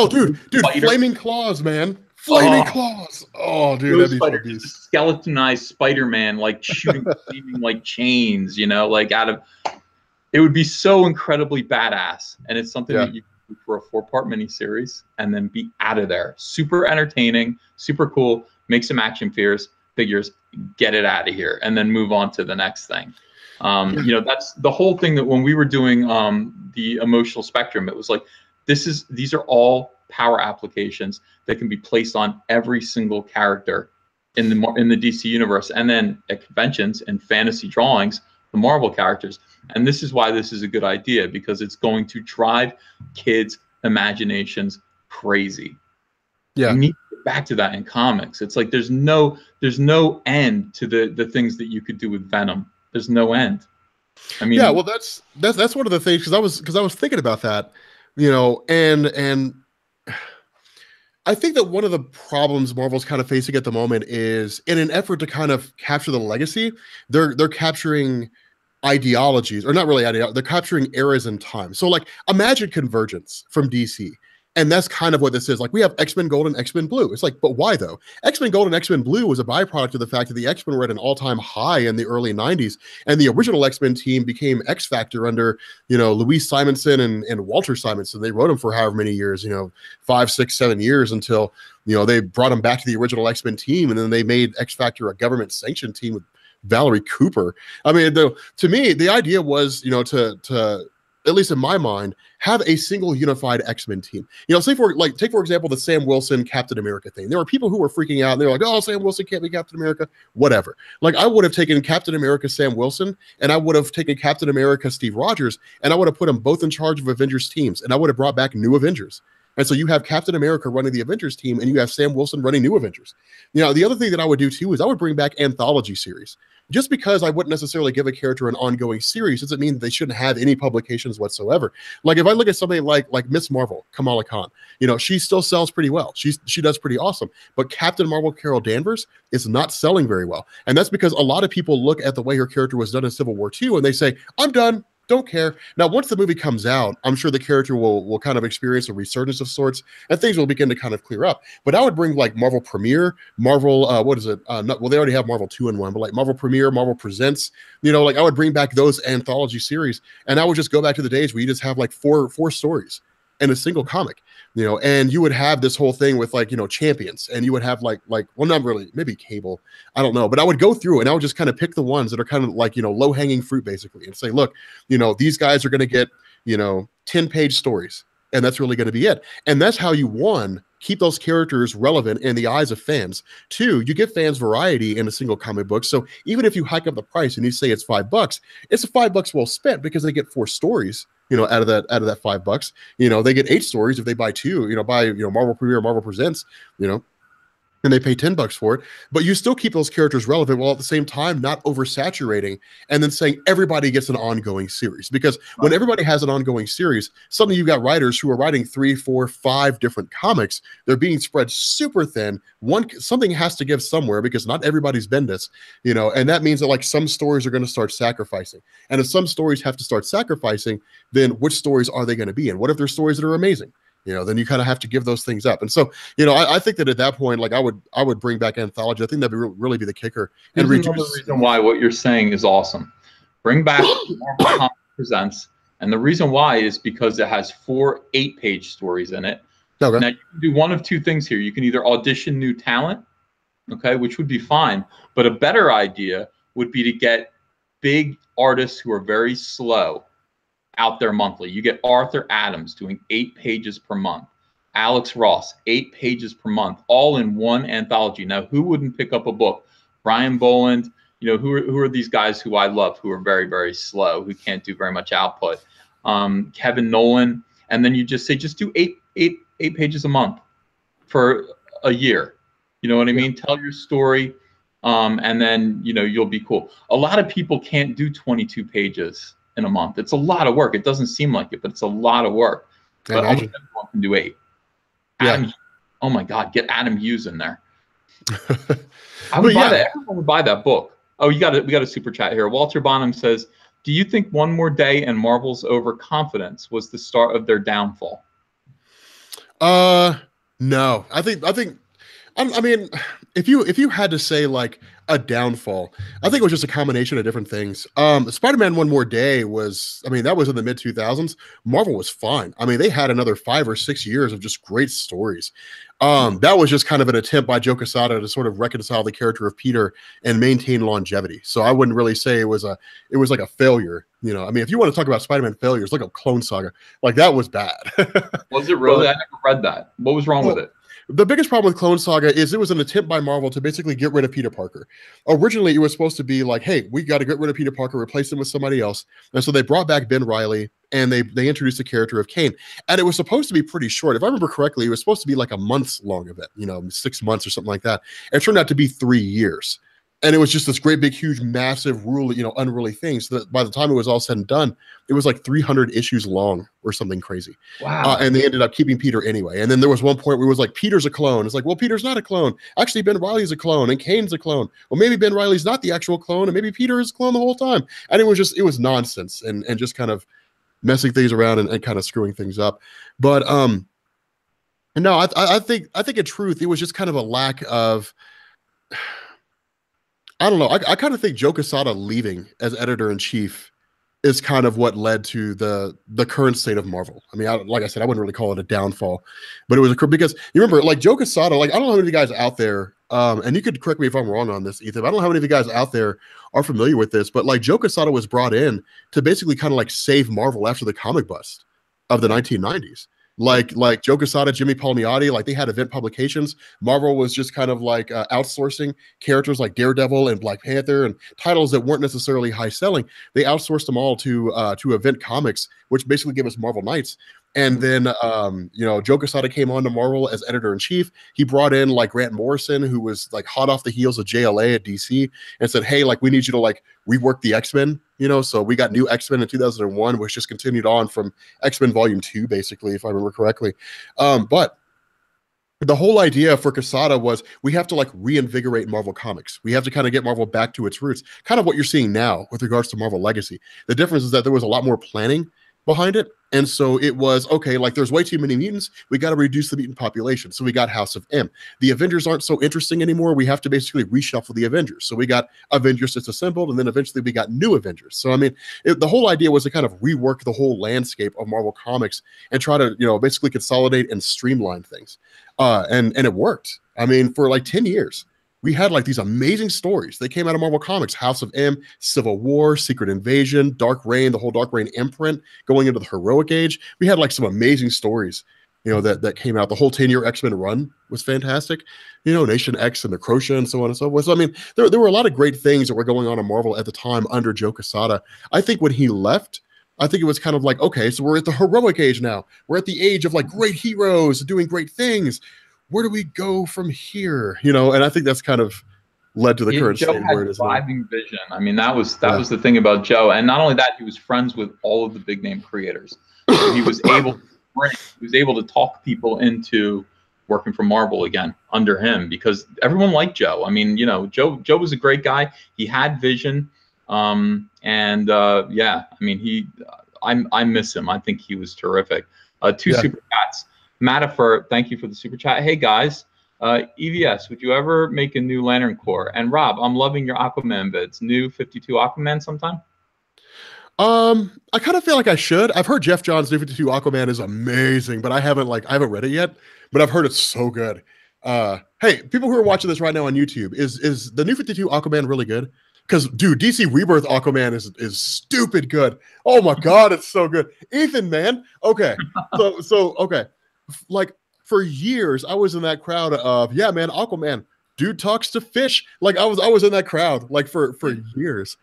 dude, flaming claws, man, flaming claws. Oh, dude, that'd be so beast. Skeletonized Spider-Man, like shooting flaming like chains, like out of. It would be so incredibly badass, and it's something that you can do for a 4-part miniseries, and then be out of there. Super entertaining, super cool. Make some action figures, get it out of here, and then move on to the next thing. That's the whole thing, that when we were doing the emotional spectrum, it was like, these are all power applications that can be placed on every single character in the DC universe, and then at conventions and fantasy drawings, the Marvel characters. And this is why this is a good idea, because it's going to drive kids' imaginations crazy. Yeah. You need to get back to that in comics. It's like there's no end to the things that you could do with Venom. There's no end. I mean, yeah, well, that's one of the things, because I was thinking about that, and I think that one of the problems Marvel's kind of facing at the moment is, in an effort to kind of capture the legacy, they're capturing ideologies, or not really ideology, they're capturing eras in time. So like, imagine Convergence from DC. And that's kind of what this is. Like, we have X-Men Gold and X-Men Blue. It's like, but why though? X-Men Gold and X-Men Blue was a byproduct of the fact that the X-Men were at an all-time high in the early 90s. And the original X-Men team became X-Factor under, Louise Simonson and Walter Simonson. They wrote them for however many years, 5, 6, 7 years, until, they brought them back to the original X-Men team. And then they made X-Factor a government-sanctioned team with Valerie Cooper. I mean, to me, the idea was, to at least in my mind, have a single unified X-Men team. You know, say take for example the Sam Wilson Captain America thing. There were people who were freaking out and they're like, "Oh, Sam Wilson can't be Captain America." Whatever. Like, I would have taken Captain America Sam Wilson, and I would have taken Captain America Steve Rogers, and I would have put them both in charge of Avengers teams, and I would have brought back new Avengers. And so you have Captain America running the Avengers team, and you have Sam Wilson running new Avengers. You know, the other thing that I would do too is I would bring back Anthology series. Just because I wouldn't necessarily give a character an ongoing series doesn't mean they shouldn't have any publications whatsoever. Like, if I look at somebody like Miss Marvel, Kamala Khan, you know, she still sells pretty well. She does pretty awesome. But Captain Marvel Carol Danvers is not selling very well. And that's because a lot of people look at the way her character was done in Civil War II and they say, "I'm done. Don't care." Now, once the movie comes out, I'm sure the character will kind of experience a resurgence of sorts, and things will begin to kind of clear up. But I would bring like Marvel Premiere, Marvel, what is it? Well, they already have Marvel 2-in-1, but like Marvel Premiere, Marvel Presents, you know, like I would bring back those anthology series, and I would just go back to the days where you just have like four stories in a single comic, you know, and you would have this whole thing with like, you know, champions, and you would have like, well, not really, maybe Cable, I don't know, but I would go through and I would just kind of pick the ones that are kind of like, you know, low hanging fruit basically, and say, look, you know, these guys are going to get, you know, 10-page stories, and that's really going to be it. And that's how you, one, keep those characters relevant in the eyes of fans. Two, you give fans variety in a single comic book. So even if you hike up the price and you say it's $5, it's a $5 well spent because they get 4 stories, you know, out of that $5. You know, they get 8 stories if they buy 2, you know, Marvel Premiere, Marvel Presents, you know, and they pay $10 for it, but you still keep those characters relevant while at the same time not oversaturating and then saying everybody gets an ongoing series. Because when everybody has an ongoing series, suddenly you've got writers who are writing 3, 4, 5 different comics. They're being spread super thin. Something has to give somewhere because not everybody's Bendis, you know, and that means that like some stories are going to start sacrificing. And if some stories have to start sacrificing, then which stories are they going to be in? What if there's stories that are amazing? You know, then you kind of have to give those things up. And so, you know, I think that at that point, like I would bring back Anthology. I think that'd really be the kicker. And Here's another reason why what you're saying is awesome. Bring back Marvel Comics Presents. And the reason why is because it has 4 8-page stories in it. Okay. Now, you can do one of 2 things here. You can either audition new talent, okay, which would be fine. But a better idea would be to get big artists who are very slow out there monthly. You get Arthur Adams doing 8 pages per month, Alex Ross 8 pages per month, all in one anthology. Now, who wouldn't pick up a book? Brian Boland, you know, who are these guys who I love, who are very, very slow, who can't do very much output? Kevin Nolan, and then you just say, just do eight pages a month for a year. You know what I mean? Tell your story, and then, you know, you'll be cool. A lot of people can't do 22 pages in a month. It's a lot of work. It doesn't seem like it, but it's a lot of work. But almost everyone can do 8. Adam, oh my God, get Adam Hughes in there. I would buy that. Everyone would buy that book. Oh, we got a super chat here. Walter Bonham says, "Do you think One More Day and Marvel's overconfidence was the start of their downfall?" No. I mean, if you had to say like a downfall, I think it was just a combination of different things. Spider-Man One More Day was, I mean, that was in the mid 2000s. Marvel was fine. I mean, they had another 5 or 6 years of just great stories. That was just kind of an attempt by Joe Quesada to sort of reconcile the character of Peter and maintain longevity. So I wouldn't really say it was like a failure. You know, I mean, if you want to talk about Spider-Man failures, look at Clone Saga. Like, that was bad. Was it really? I never read that. What was wrong with it? The biggest problem with Clone Saga is it was an attempt by Marvel to basically get rid of Peter Parker. Originally, it was supposed to be like, hey, we got to get rid of Peter Parker, replace him with somebody else. And so they brought back Ben Reilly, and they introduced the character of Kane. And it was supposed to be pretty short. If I remember correctly, it was supposed to be like a month's long event, you know, 6 months or something like that. It turned out to be 3 years. And it was just this great, big, huge, massive, unruly thing. So that by the time it was all said and done, it was like 300 issues long or something crazy. Wow. And they ended up keeping Peter anyway. And then there was one point where it was like, Peter's a clone. It's like, well, Peter's not a clone. Actually, Ben Reilly's a clone and Kane's a clone. Well, maybe Ben Reilly's not the actual clone and maybe Peter is a clone the whole time. And it was nonsense and just kind of messing things around and kind of screwing things up. But no, I think in truth, it was just kind of a lack of... I don't know. I kind of think Joe Quesada leaving as editor-in-chief is kind of what led to the current state of Marvel. I mean, like I said, I wouldn't really call it a downfall, but it was because you remember, like Joe Quesada, like I don't know how many guys out there And you could correct me if I'm wrong on this, Ethan. I don't know how many of you guys out there are familiar with this, but like Joe Quesada was brought in to basically kind of like save Marvel after the comic bust of the 1990s. Like Joe Quesada, Jimmy Palmiotti, like they had event publications. Marvel was just kind of like outsourcing characters like Daredevil and Black Panther and titles that weren't necessarily high selling. They outsourced them all to Event Comics, which basically gave us Marvel Knights. And then, you know, Joe Quesada came on to Marvel as editor-in-chief. He brought in like Grant Morrison, who was like hot off the heels of JLA at DC, and said, hey, like we need you to like rework the X-Men, you know? So we got new X-Men in 2001, which just continued on from X-Men Volume 2, basically, if I remember correctly. But the whole idea for Quesada was we have to like reinvigorate Marvel Comics. We have to kind of get Marvel back to its roots, kind of what you're seeing now with regards to Marvel Legacy. The difference is that there was a lot more planning behind it. And so it was, okay, like there's way too many mutants. We got to reduce the mutant population. So we got House of M. The Avengers aren't so interesting anymore. We have to basically reshuffle the Avengers. So we got Avengers disassembled, and then eventually we got new Avengers. So, I mean, the whole idea was to kind of rework the whole landscape of Marvel Comics and try to, you know, basically consolidate and streamline things. And it worked. I mean, for like 10 years, we had like these amazing stories that came out of Marvel Comics: House of M, Civil War, Secret Invasion, Dark Reign, the whole Dark Reign imprint going into the Heroic Age. We had like some amazing stories, you know, that came out. The whole 10-year X-Men run was fantastic. You know, Nation X and the Crochet and so on and so forth. So, I mean, there were a lot of great things that were going on in Marvel at the time under Joe Quesada. I think when he left, I think it was kind of like, okay, so we're at the Heroic Age now. We're at the age of like great heroes doing great things. Where do we go from here? You know, and I think that's kind of led to the current state where it is now. Driving vision. I mean, that was the thing about Joe. And not only that, he was friends with all of the big name creators. So he was able to talk people into working for Marvel again under him, because everyone liked Joe. I mean, you know, Joe was a great guy. He had vision. Yeah, I mean, I miss him. I think he was terrific. Two super chats. Matafer, thank you for the super chat. Hey guys, EVS, would you ever make a new Lantern Corps? And Rob, I'm loving your Aquaman bids. New 52 Aquaman sometime? I kind of feel like I should. I've heard Jeff Johns' New 52 Aquaman is amazing, but I haven't read it yet. But I've heard it's so good. Hey, people who are watching this right now on YouTube, is the New 52 Aquaman really good? Because, dude, DC Rebirth Aquaman is stupid good. Oh my God, it's so good. Ethan, man. Okay, so okay. Like for years, I was in that crowd of, yeah, man, Aquaman, dude talks to fish. Like I was in that crowd like for years.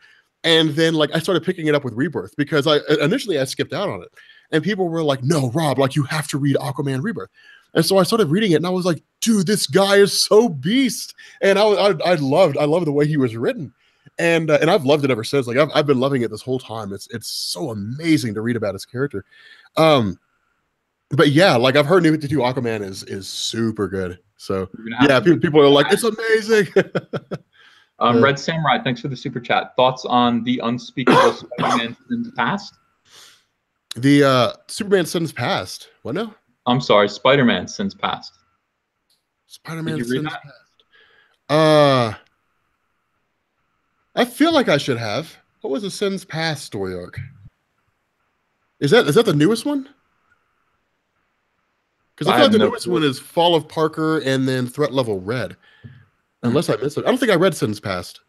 And then like I started picking it up with Rebirth, because I initially skipped out on it. And people were like, no, Rob, like you have to read Aquaman Rebirth. And so I started reading it, and I was like, dude, this guy is so beast. And I loved the way he was written. And I've loved it ever since. Like I've been loving it this whole time. It's so amazing to read about his character. But yeah, like I've heard New 52 Aquaman is super good. So yeah, people are like, it's amazing. Red Samurai, thanks for the super chat. Thoughts on the unspeakable Spider-Man Sins Past? The Superman Sins Past. What now? I'm sorry, Spider-Man Sins Past. Spider-Man Sins Past. I feel like I should have. What was the Sins Past story arc? Is that the newest one? Because I thought the newest one is Fall of Parker and then Threat Level Red. Unless I missed it. I don't think I read Sins Past.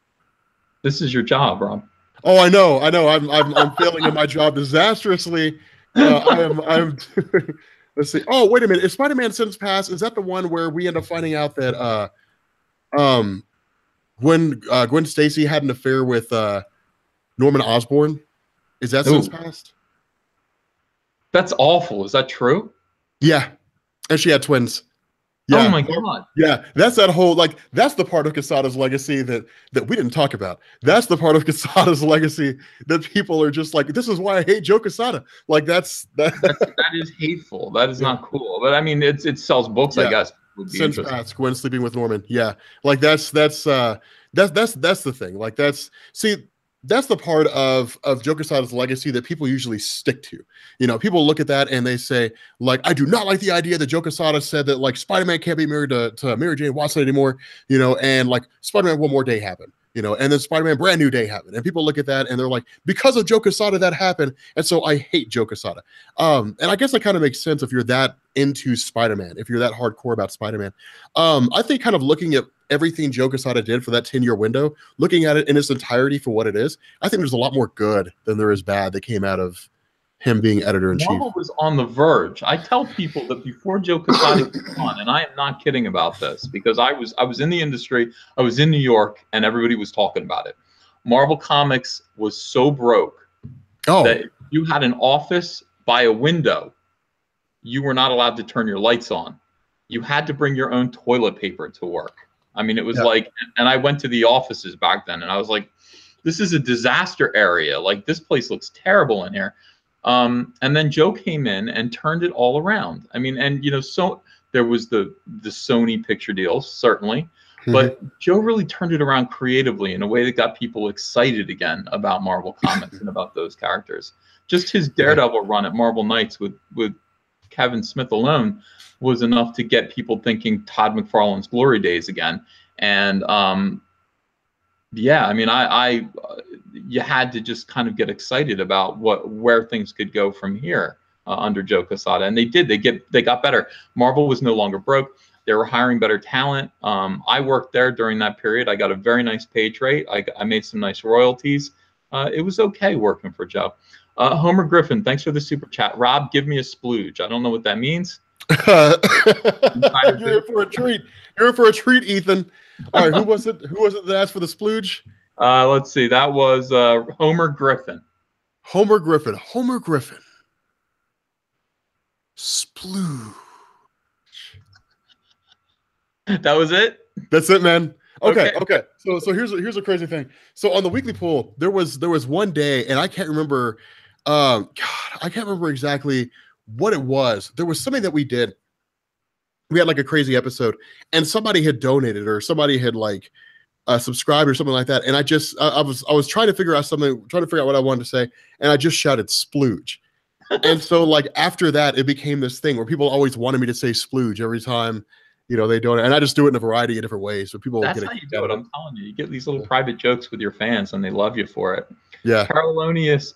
This is your job, Rob. Oh, I know. I'm failing in my job disastrously. I'm let's see. Oh, wait a minute. Is Spider-Man Sins Past, is that the one where we end up finding out that Gwen Stacy had an affair with Norman Osborn? Is that Sins Past? That's awful. Is that true? Yeah. And she had twins. Yeah. Oh my God. Yeah. That's that whole, like, that's the part of Quesada's legacy that we didn't talk about. That's the part of Quesada's legacy that people are just like, this is why I hate Joe Quesada. Like that is hateful. That is not cool. But I mean, it sells books, I guess. Sins Past, Gwen sleeping with Norman. Yeah. Like that's the thing. Like that's the part of Joe Quesada's legacy that people usually stick to. You know, people look at that and they say, like, I do not like the idea that Joe Quesada said that, like, Spider-Man can't be married to Mary Jane Watson anymore, you know, and, like, Spider-Man One More Day happened, you know, and then Spider-Man Brand New Day happened. And people look at that and they're like, because of Joe Quesada, that happened. And so I hate Joe Quesada. And I guess that kind of makes sense if you're that into Spider-Man, if you're that hardcore about Spider-Man. I think kind of looking at everything Joe Quesada did for that 10-year window, looking at it in its entirety for what it is, I think there's a lot more good than there is bad that came out of him being editor-in-chief. Marvel was on the verge. I tell people that before Joe Quesada came on, and I am not kidding about this, because I was in the industry, I was in New York, and everybody was talking about it. Marvel Comics was so broke that if you had an office by a window, you were not allowed to turn your lights on. You had to bring your own toilet paper to work. I mean, it was like, and I went to the offices back then, and I was like, this is a disaster area. Like, this place looks terrible in here. And then Joe came in and turned it all around. I mean, and so there was the Sony picture deals, certainly, but Joe really turned it around creatively in a way that got people excited again about Marvel Comics and about those characters. Just his Daredevil run at Marvel Knights with Kevin Smith alone was enough to get people thinking Todd McFarlane's glory days again. And yeah, I mean, you had to just kind of get excited about where things could go from here under Joe Quesada, and they did. They got better. Marvel was no longer broke. They were hiring better talent. I worked there during that period. I got a very nice page rate. I made some nice royalties. It was okay working for Joe. Homer Griffin, thanks for the super chat. Rob, give me a splooge. I don't know what that means. You're in for a treat. You're in for a treat, Ethan. All right, who was it that asked for the splooge? Let's see. That was Homer Griffin. Homer Griffin. Homer Griffin. Splooge. That was it? That's it, man. Okay. So here's a crazy thing. So on the weekly poll, there was one day, and I can't remember. God, I can't remember exactly what it was. There was something that we did. We had like a crazy episode, and somebody had donated, or somebody had like subscribed or something like that. And I was trying to figure out what I wanted to say, and I just shouted splooge. And so like after that, it became this thing where people always wanted me to say splooge every time they donate, and I just do it in a variety of different ways. So people that's how you do it. I'm telling you, you get these little private jokes with your fans, and they love you for it. Yeah. Coriolanus,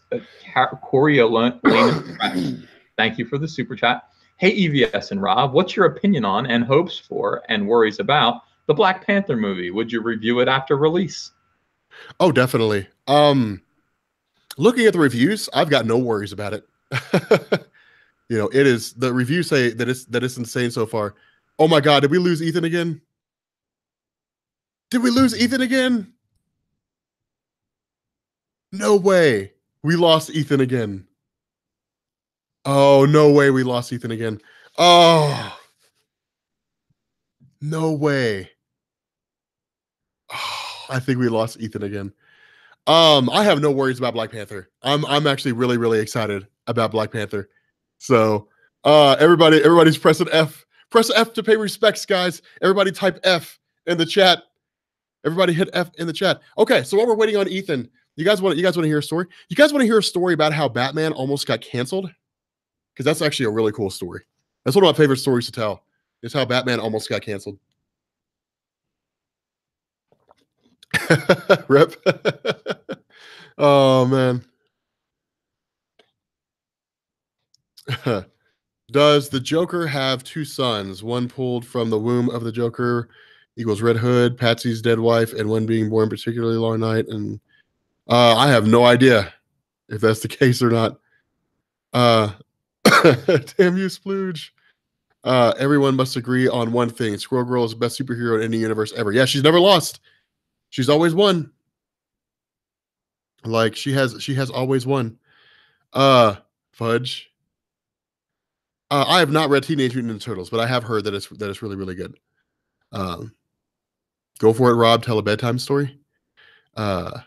thank you for the super chat. Hey, EVS and Rob, what's your opinion on and hopes for and worries about the Black Panther movie? Would you review it after release? Oh, definitely. Looking at the reviews, I've got no worries about it. It is, the reviews say that it's insane so far. Oh my God, did we lose Ethan again? Did we lose Ethan again? No way. We lost Ethan again. Oh, no way we lost Ethan again. Oh. No way. Oh, I think we lost Ethan again. I have no worries about Black Panther. I'm actually really, really excited about Black Panther. So everybody's pressing F. Press F to pay respects, guys. Everybody type F in the chat. Everybody hit F in the chat. Okay, so while we're waiting on Ethan, you guys want to hear a story? You guys want to hear a story about how Batman almost got canceled? Because that's actually a really cool story. That's one of my favorite stories to tell. Is how Batman almost got canceled. Rip. Oh man. Does the Joker have two sons? One pulled from the womb of the Joker equals Red Hood, Patsy's dead wife, and one being born particularly long night. And I have no idea if that's the case or not. Damn you, splooge. Everyone must agree on one thing. Squirrel Girl is the best superhero in any universe ever. Yeah, she's never lost. She's always won. Like she has always won. Fudge. I have not read Teenage Mutant Ninja Turtles, but I have heard that it's really, really good. Go for it, Rob. Tell a bedtime story. Black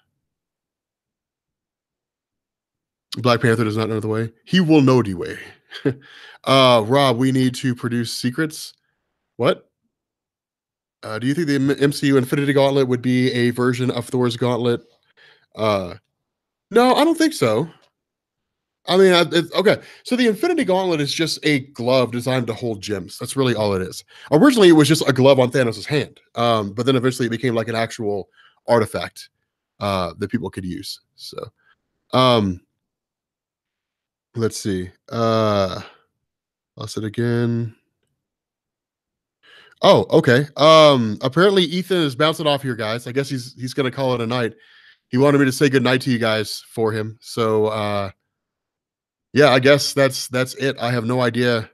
Panther does not know the way. He will know the way. Rob, we need to produce secrets. What? Do you think the MCU Infinity Gauntlet would be a version of Thor's Gauntlet? No, I don't think so. I mean, okay. So the Infinity Gauntlet is just a glove designed to hold gems. That's really all it is. Originally, it was just a glove on Thanos' hand, but then eventually it became like an actual artifact that people could use. So, let's see. I'll say it again. Oh, okay. Apparently Ethan is bouncing off here, guys. I guess he's gonna call it a night. He wanted me to say good night to you guys for him. So yeah, I guess that's it. I have no idea.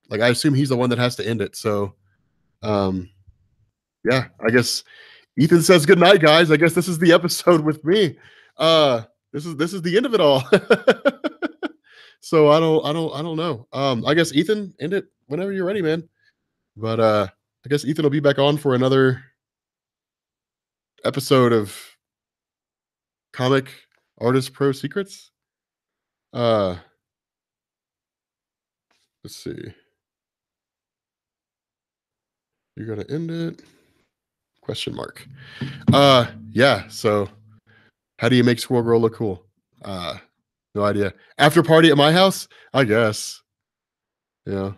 Like, I assume he's the one that has to end it. So yeah, I guess Ethan says good night, guys. I guess this is the episode with me. This is the end of it all. So I don't know. I guess Ethan, end it whenever you're ready, man. But I guess Ethan will be back on for another episode of Comic Artist Pro Secrets. Let's see. You're gonna end it? Question mark. Yeah, so how do you make Squirrel Girl look cool? No idea. After party at my house? I guess. Yeah.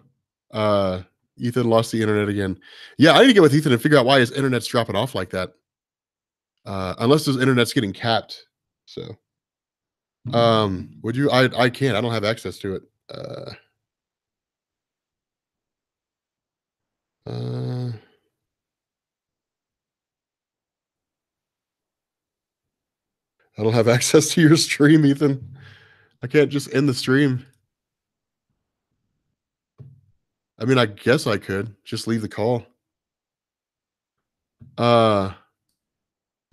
Ethan lost the internet again. Yeah, I need to get with Ethan and figure out why his internet's dropping off like that. Unless his internet's getting capped. So would you? I can't. I don't have access to it. I don't have access to your stream, Ethan. I can't just end the stream. I mean, I guess I could just leave the call.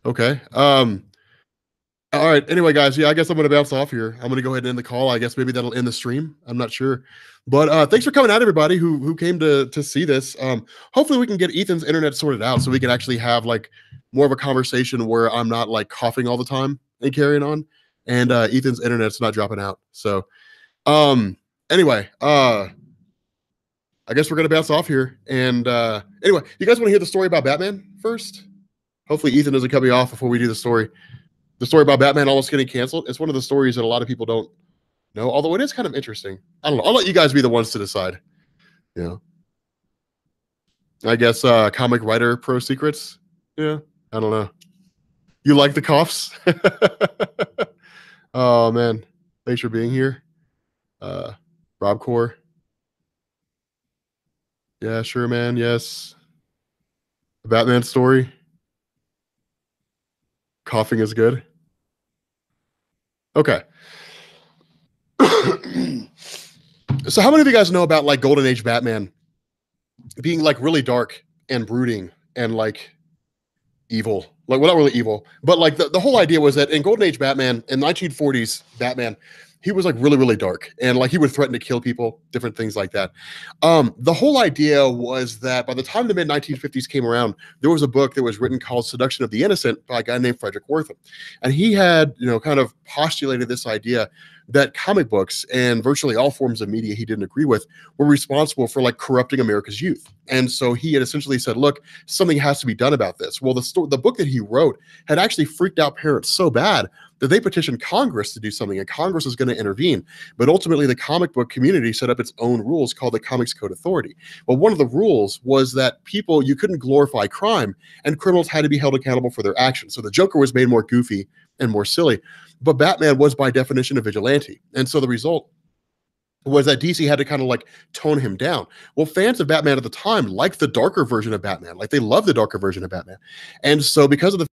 Okay. All right. Anyway, guys, yeah, I guess I'm going to bounce off here. I'm going to go ahead and end the call. I guess maybe that'll end the stream. I'm not sure. But thanks for coming out, everybody who came to see this. Hopefully we can get Ethan's internet sorted out so we can actually have like more of a conversation where I'm not like coughing all the time and carrying on, and Ethan's internet's not dropping out. So anyway, I guess we're going to bounce off here. And anyway, you guys want to hear the story about Batman first? Hopefully Ethan doesn't cut me off before we do the story. The story about Batman almost getting canceled. It's one of the stories that a lot of people don't know, although it is kind of interesting. I don't know. I'll let you guys be the ones to decide. Yeah. I guess comic writer pro secrets. Yeah. I don't know. You like the coughs? Oh man. Thanks for being here. Rob Core. Yeah, sure, man. Yes. The Batman story. Coughing is good. Okay. So how many of you guys know about like Golden Age Batman being like really dark and brooding and like evil? Like, well, not really evil, but like the whole idea was that in Golden Age Batman, in 1940s Batman, he was like really, really dark, and like he would threaten to kill people, different things like that. The whole idea was that by the time the mid 1950s came around, there was a book that was written called Seduction of the Innocent by a guy named Frederick Wortham. And he had, kind of postulated this idea that comic books and virtually all forms of media he didn't agree with were responsible for like corrupting America's youth. And so he had essentially said, look, something has to be done about this. Well, the book that he wrote had actually freaked out parents so bad that they petitioned Congress to do something, and Congress was going to intervene. But ultimately, the comic book community set up its own rules called the Comics Code Authority. Well, one of the rules was that you couldn't glorify crime, and criminals had to be held accountable for their actions. So the Joker was made more goofy and more silly, but Batman was by definition a vigilante. And so the result was that DC had to kind of like tone him down. Well, fans of Batman at the time liked the darker version of Batman. Like, they loved the darker version of Batman. And so because of the